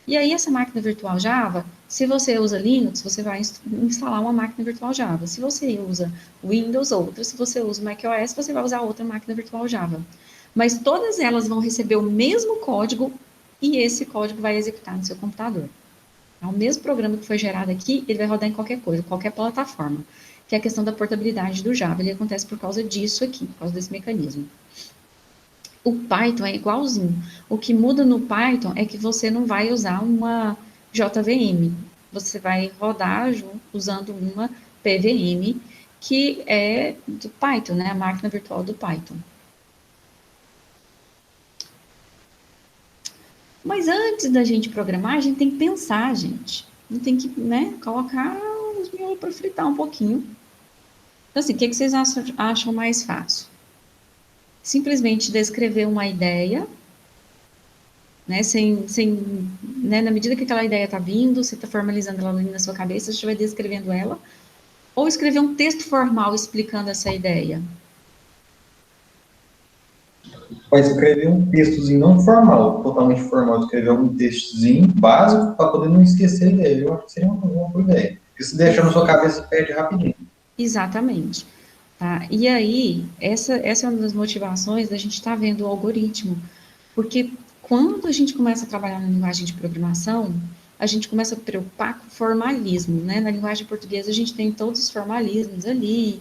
E aí, essa máquina virtual Java, se você usa Linux, você vai instalar uma máquina virtual Java. Se você usa Windows, outra. Se você usa macOS, você vai usar outra máquina virtual Java. Mas todas elas vão receber o mesmo código e esse código vai executar no seu computador. Então, o mesmo programa que foi gerado aqui, ele vai rodar em qualquer coisa, qualquer plataforma. Que é a questão da portabilidade do Java. Ele acontece por causa disso aqui, por causa desse mecanismo. O Python é igualzinho. O que muda no Python é que você não vai usar uma JVM. Você vai rodar usando uma PVM, que é do Python, né? A máquina virtual do Python. Mas antes da gente programar, a gente tem que pensar, gente. A gente tem que, né, colocar os miolos para fritar um pouquinho. Então, assim, o que vocês acham mais fácil? Simplesmente descrever uma ideia, né, né, na medida que aquela ideia está vindo, você está formalizando ela ali na sua cabeça, você vai descrevendo ela, ou escrever um texto formal explicando essa ideia. Pode escrever um textozinho não formal, totalmente formal, escrever algum textozinho básico para poder não esquecer a ideia. Eu acho que seria uma boa ideia. Porque se deixar na sua cabeça, perde rapidinho. Exatamente. Tá? E aí, essa é uma das motivações da gente estar vendo o algoritmo, porque quando a gente começa a trabalhar na linguagem de programação, a gente começa a preocupar com formalismo, né? Na linguagem portuguesa, a gente tem todos os formalismos ali,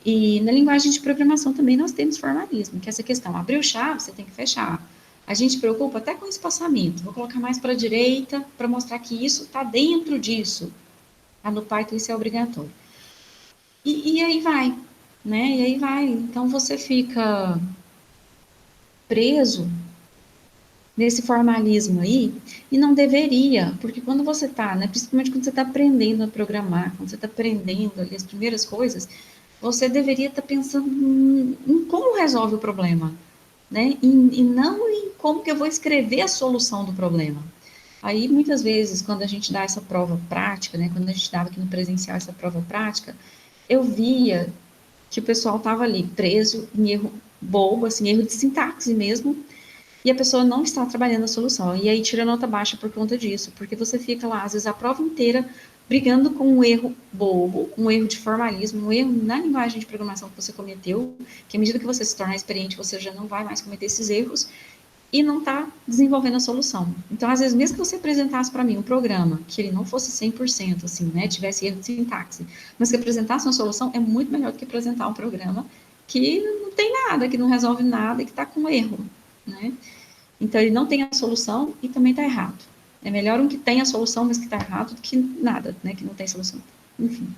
e na linguagem de programação também nós temos formalismo, que é essa questão, abriu chave, você tem que fechar. A gente preocupa até com espaçamento, vou colocar mais para a direita, para mostrar que isso está dentro disso. Tá? No Python isso é obrigatório. E aí vai, né? E aí vai. Então você fica preso nesse formalismo aí, e não deveria, porque quando você está, né, principalmente quando você está aprendendo a programar, quando você está aprendendo ali as primeiras coisas, você deveria estar pensando em como resolve o problema, né? E não em como que eu vou escrever a solução do problema. Aí, muitas vezes, quando a gente dá essa prova prática, né, quando a gente dava aqui no presencial essa prova prática, eu via que o pessoal estava ali preso em erro bobo, assim, erro de sintaxe mesmo, e a pessoa não está trabalhando a solução. E aí tira nota baixa por conta disso, porque você fica lá, às vezes, a prova inteira brigando com um erro bobo, um erro de formalismo, um erro na linguagem de programação que você cometeu, que à medida que você se tornar experiente, você já não vai mais cometer esses erros, e não está desenvolvendo a solução. Então, às vezes, mesmo que você apresentasse para mim um programa que ele não fosse 100%, assim, né, tivesse erro de sintaxe, mas que apresentasse uma solução, é muito melhor do que apresentar um programa que não tem nada, que não resolve nada e que está com erro, né? Então, ele não tem a solução e também está errado. É melhor um que tem a solução, mas que está errado, do que nada, né, que não tem solução. Enfim.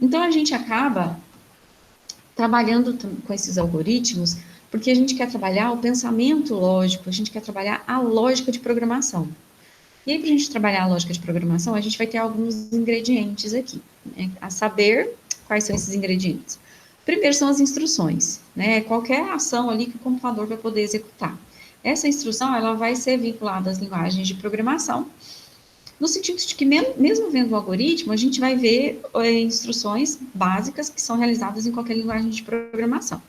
Então, a gente acaba trabalhando com esses algoritmos porque a gente quer trabalhar o pensamento lógico, a gente quer trabalhar a lógica de programação. E aí, para a gente trabalhar a lógica de programação, a gente vai ter alguns ingredientes aqui, né, a saber quais são esses ingredientes. Primeiro são as instruções, né, qualquer ação ali que o computador vai poder executar. Essa instrução, ela vai ser vinculada às linguagens de programação, no sentido de que, mesmo vendo o algoritmo, a gente vai ver instruções básicas que são realizadas em qualquer linguagem de programação.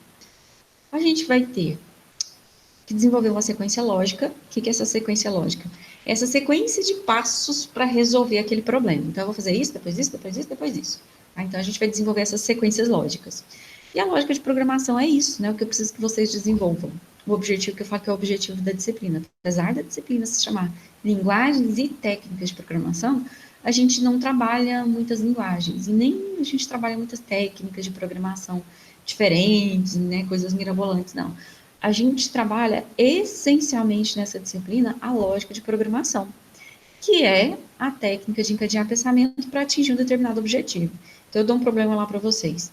A gente vai ter que desenvolver uma sequência lógica. O que é essa sequência lógica? Essa sequência de passos para resolver aquele problema. Então, eu vou fazer isso, depois isso, depois isso, depois isso. Tá? Então, a gente vai desenvolver essas sequências lógicas. E a lógica de programação é isso, né? O que eu preciso que vocês desenvolvam. O objetivo que eu falo que é o objetivo da disciplina. Apesar da disciplina se chamar Linguagens e Técnicas de Programação, a gente não trabalha muitas linguagens e nem a gente trabalha muitas técnicas de programação diferentes, né, coisas mirabolantes, não. A gente trabalha essencialmente nessa disciplina a lógica de programação, que é a técnica de encadear pensamento para atingir um determinado objetivo. Então, eu dou um problema lá para vocês.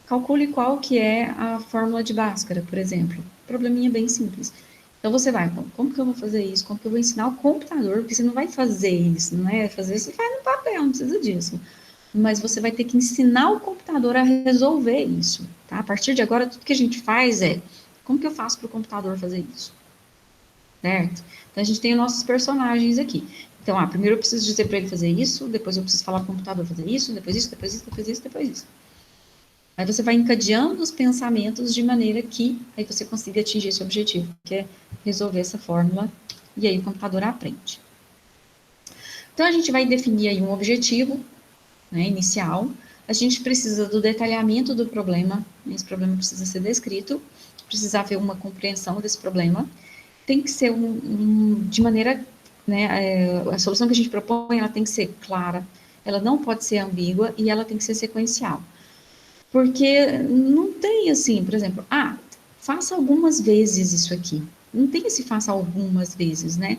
Calcule qual que é a fórmula de Bhaskara, por exemplo. Probleminha bem simples. Então, você vai, como que eu vou fazer isso? Como que eu vou ensinar o computador? Porque você não vai fazer isso, não é? Fazer isso, você faz no papel, não precisa disso. Mas você vai ter que ensinar o computador a resolver isso, tá? A partir de agora, tudo que a gente faz é, como que eu faço para o computador fazer isso? Certo? Então, a gente tem os nossos personagens aqui. Então, primeiro eu preciso dizer para ele fazer isso, depois eu preciso falar para o computador fazer isso, depois isso, depois isso, depois isso, depois isso. Aí você vai encadeando os pensamentos de maneira que aí você consiga atingir esse objetivo, que é resolver essa fórmula, e aí o computador aprende. Então, a gente vai definir aí um objetivo, né, inicial. A gente precisa do detalhamento do problema, né, esse problema precisa ser descrito, precisa haver uma compreensão desse problema, tem que ser de maneira, né, a solução que a gente propõe, ela tem que ser clara, ela não pode ser ambígua e ela tem que ser sequencial. Porque não tem assim, por exemplo, faça algumas vezes isso aqui. Não tem esse faça algumas vezes, né?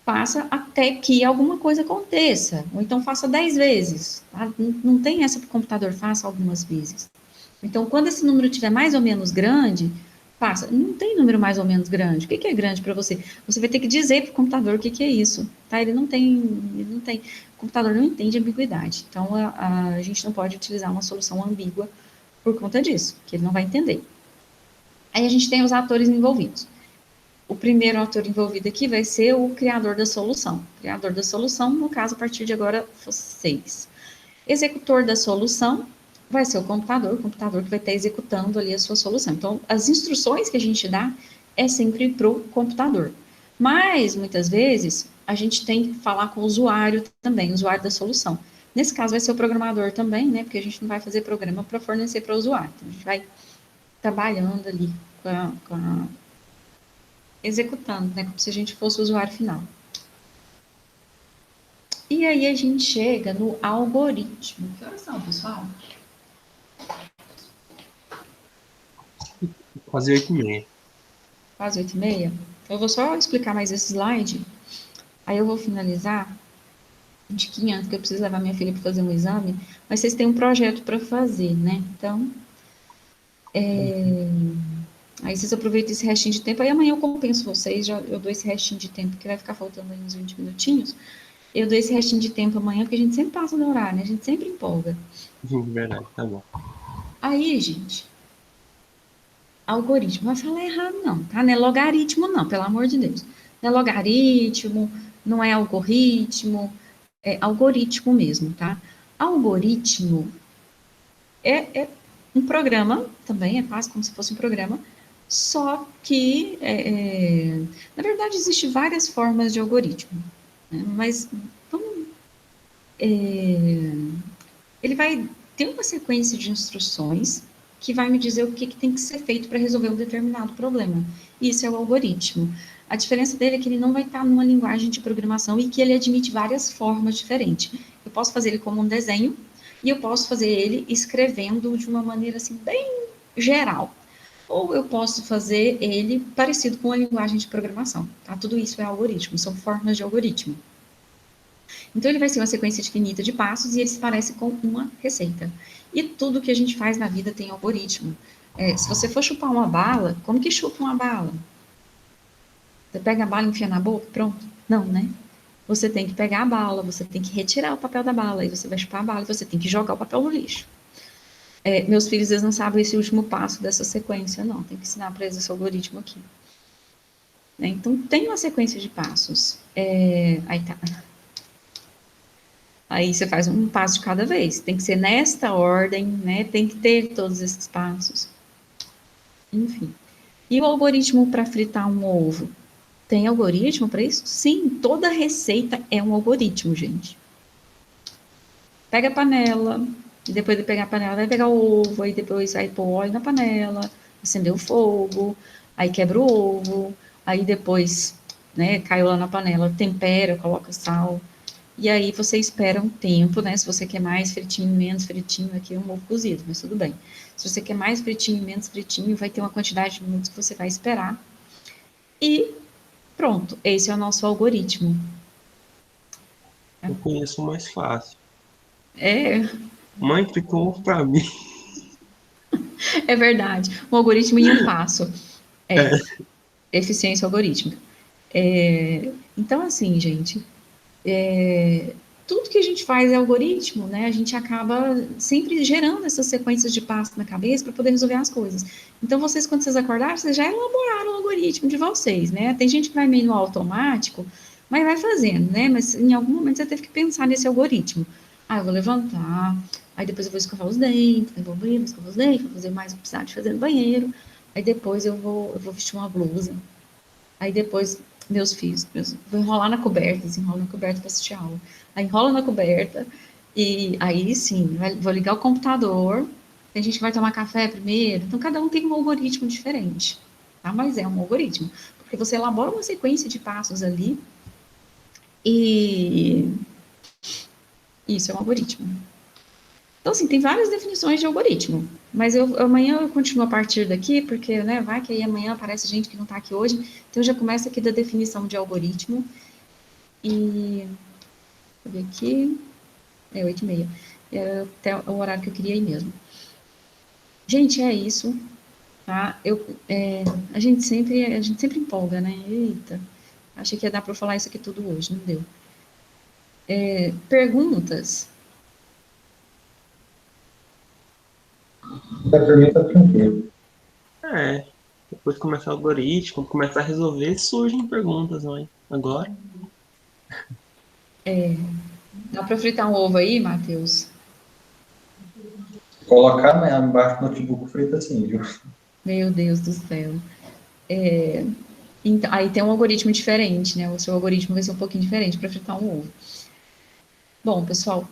Faça até que alguma coisa aconteça. Ou então faça 10 vezes. Tá? Não tem essa para o computador, faça algumas vezes. Então, quando esse número estiver mais ou menos grande, faça. Não tem número mais ou menos grande. O que é grande para você? Você vai ter que dizer para o computador o que é isso. Tá? Ele não tem. O computador não entende ambiguidade. Então, a gente não pode utilizar uma solução ambígua por conta disso, que ele não vai entender. Aí a gente tem os atores envolvidos. O primeiro ator envolvido aqui vai ser o criador da solução. O criador da solução, no caso, a partir de agora, vocês. Executor da solução vai ser o computador que vai estar executando ali a sua solução. Então, as instruções que a gente dá é sempre para o computador. Mas, muitas vezes, a gente tem que falar com o usuário também, o usuário da solução. Nesse caso, vai ser o programador também, né? Porque a gente não vai fazer programa para fornecer para o usuário. Então, a gente vai trabalhando ali executando, né? Como se a gente fosse o usuário final. E aí a gente chega no algoritmo. Que horas são, pessoal? Quase 8h30. Quase 8h30. Eu vou só explicar mais esse slide. Aí eu vou finalizar. Um tiquinho antes que eu preciso levar minha filha para fazer um exame. Mas vocês têm um projeto para fazer, né? Então, aí vocês aproveitam esse restinho de tempo. Aí amanhã eu compenso vocês. Eu dou esse restinho de tempo, que vai ficar faltando aí uns 20 minutinhos. Eu dou esse restinho de tempo amanhã, porque a gente sempre passa no horário, né? A gente sempre empolga. Verdade, tá bom. Aí, gente, algoritmo, vai falar errado não, tá? Não é logaritmo não, pelo amor de Deus. Não é logaritmo, não é algoritmo, é algoritmo mesmo, tá? Algoritmo é um programa, também é quase como se fosse um programa, só que, na verdade, existem várias formas de algoritmo, né? Mas ele vai ter uma sequência de instruções que vai me dizer o que tem que ser feito para resolver um determinado problema. E isso é o algoritmo. A diferença dele é que ele não vai estar numa linguagem de programação e que ele admite várias formas diferentes. Eu posso fazer ele como um desenho e eu posso fazer ele escrevendo de uma maneira assim bem geral. Ou eu posso fazer ele parecido com a linguagem de programação. Tá? Tudo isso é algoritmo, são formas de algoritmo. Então, ele vai ser uma sequência infinita de passos e ele se parece com uma receita. E tudo que a gente faz na vida tem algoritmo. Se você for chupar uma bala, como que chupa uma bala? Você pega a bala e enfia na boca, pronto? Não, né? Você tem que pegar a bala, você tem que retirar o papel da bala, e você vai chupar a bala, e você tem que jogar o papel no lixo. Meus filhos, eles não sabem esse último passo dessa sequência, não. Tem que ensinar para eles esse algoritmo aqui. Então, tem uma sequência de passos. Aí tá. Aí você faz um passo de cada vez. Tem que ser nesta ordem, né? Tem que ter todos esses passos. Enfim. E o algoritmo para fritar um ovo? Tem algoritmo para isso? Sim, toda receita é um algoritmo, gente. Pega a panela, e depois de pegar a panela, vai pegar o ovo, aí depois vai pôr óleo na panela, acender o fogo, aí quebra o ovo, aí depois, né, caiu lá na panela, tempera, coloca sal. E aí você espera um tempo, né? Se você quer mais fritinho, menos fritinho, aqui é um ovo cozido, mas tudo bem. Se você quer mais fritinho, menos fritinho, vai ter uma quantidade de minutos que você vai esperar. E pronto, esse é o nosso algoritmo. Eu conheço o mais fácil. Mãe, fritou um ovo pra mim. É verdade. Um algoritmo em um passo. Eficiência algorítmica. Então, assim, gente, tudo que a gente faz é algoritmo, né? A gente acaba sempre gerando essas sequências de passos na cabeça para poder resolver as coisas. Então, vocês, quando vocês acordaram, vocês já elaboraram o algoritmo de vocês, né? Tem gente que vai meio no automático, mas vai fazendo, né? Mas em algum momento você teve que pensar nesse algoritmo. eu vou levantar, aí depois eu vou escovar os dentes, aí vou abrir, vou escovar os dentes, vou fazer mais o que precisar de fazer no banheiro, aí depois eu vou vestir uma blusa, aí depois meus filhos, vou enrolar na coberta, desenrolo na coberta para assistir a aula, aí enrola na coberta, e aí sim, vou ligar o computador, tem gente que vai tomar café primeiro, então cada um tem um algoritmo diferente, tá? Mas é um algoritmo, porque você elabora uma sequência de passos ali, e isso é um algoritmo. Então, assim, tem várias definições de algoritmo, mas amanhã eu continuo a partir daqui, porque, né, vai que aí amanhã aparece gente que não está aqui hoje, então eu já começo aqui da definição de algoritmo, e, deixa eu ver aqui, 8h30, é até o horário que eu queria ir mesmo. Gente, é isso, tá? A gente sempre empolga, né? Eita, achei que ia dar para falar isso aqui tudo hoje, não deu. Perguntas? Pra mim tá tranquilo. Depois que começar o algoritmo, começar a resolver, surgem perguntas, não é? Agora. Dá para fritar um ovo aí, Matheus? Colocar né, embaixo do notebook frito assim, viu? Meu Deus do céu. Então, aí tem um algoritmo diferente, né? O seu algoritmo vai ser um pouquinho diferente para fritar um ovo. Bom, pessoal,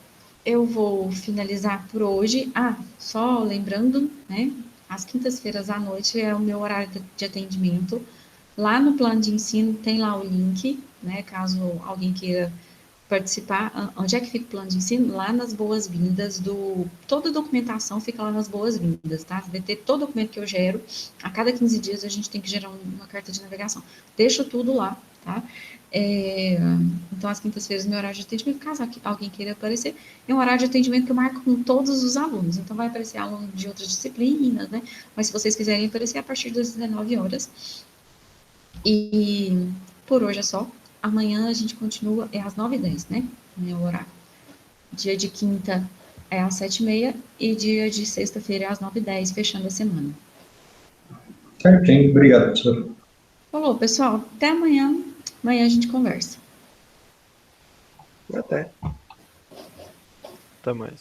eu vou finalizar por hoje. Só lembrando, né? Às quintas-feiras à noite é o meu horário de atendimento. Lá no plano de ensino tem lá o link, né? Caso alguém queira participar. Onde é que fica o plano de ensino? Lá nas boas-vindas toda a documentação fica lá nas boas-vindas, tá? Vai ter todo o documento que eu gero. A cada 15 dias a gente tem que gerar uma carta de navegação. Deixo tudo lá, tá? Então, às quintas-feiras, meu horário de atendimento, caso alguém queira aparecer, é um horário de atendimento que eu marco com todos os alunos. Então, vai aparecer aluno de outras disciplinas, né? Mas se vocês quiserem aparecer, a partir das 19 horas. E por hoje é só. Amanhã a gente continua, às 9h10, né? Meu horário. Dia de quinta é às 7h30 e dia de sexta-feira é às 9h10, fechando a semana. Certinho, obrigado, professor. Falou, pessoal. Até amanhã. Amanhã a gente conversa. Até. Até mais.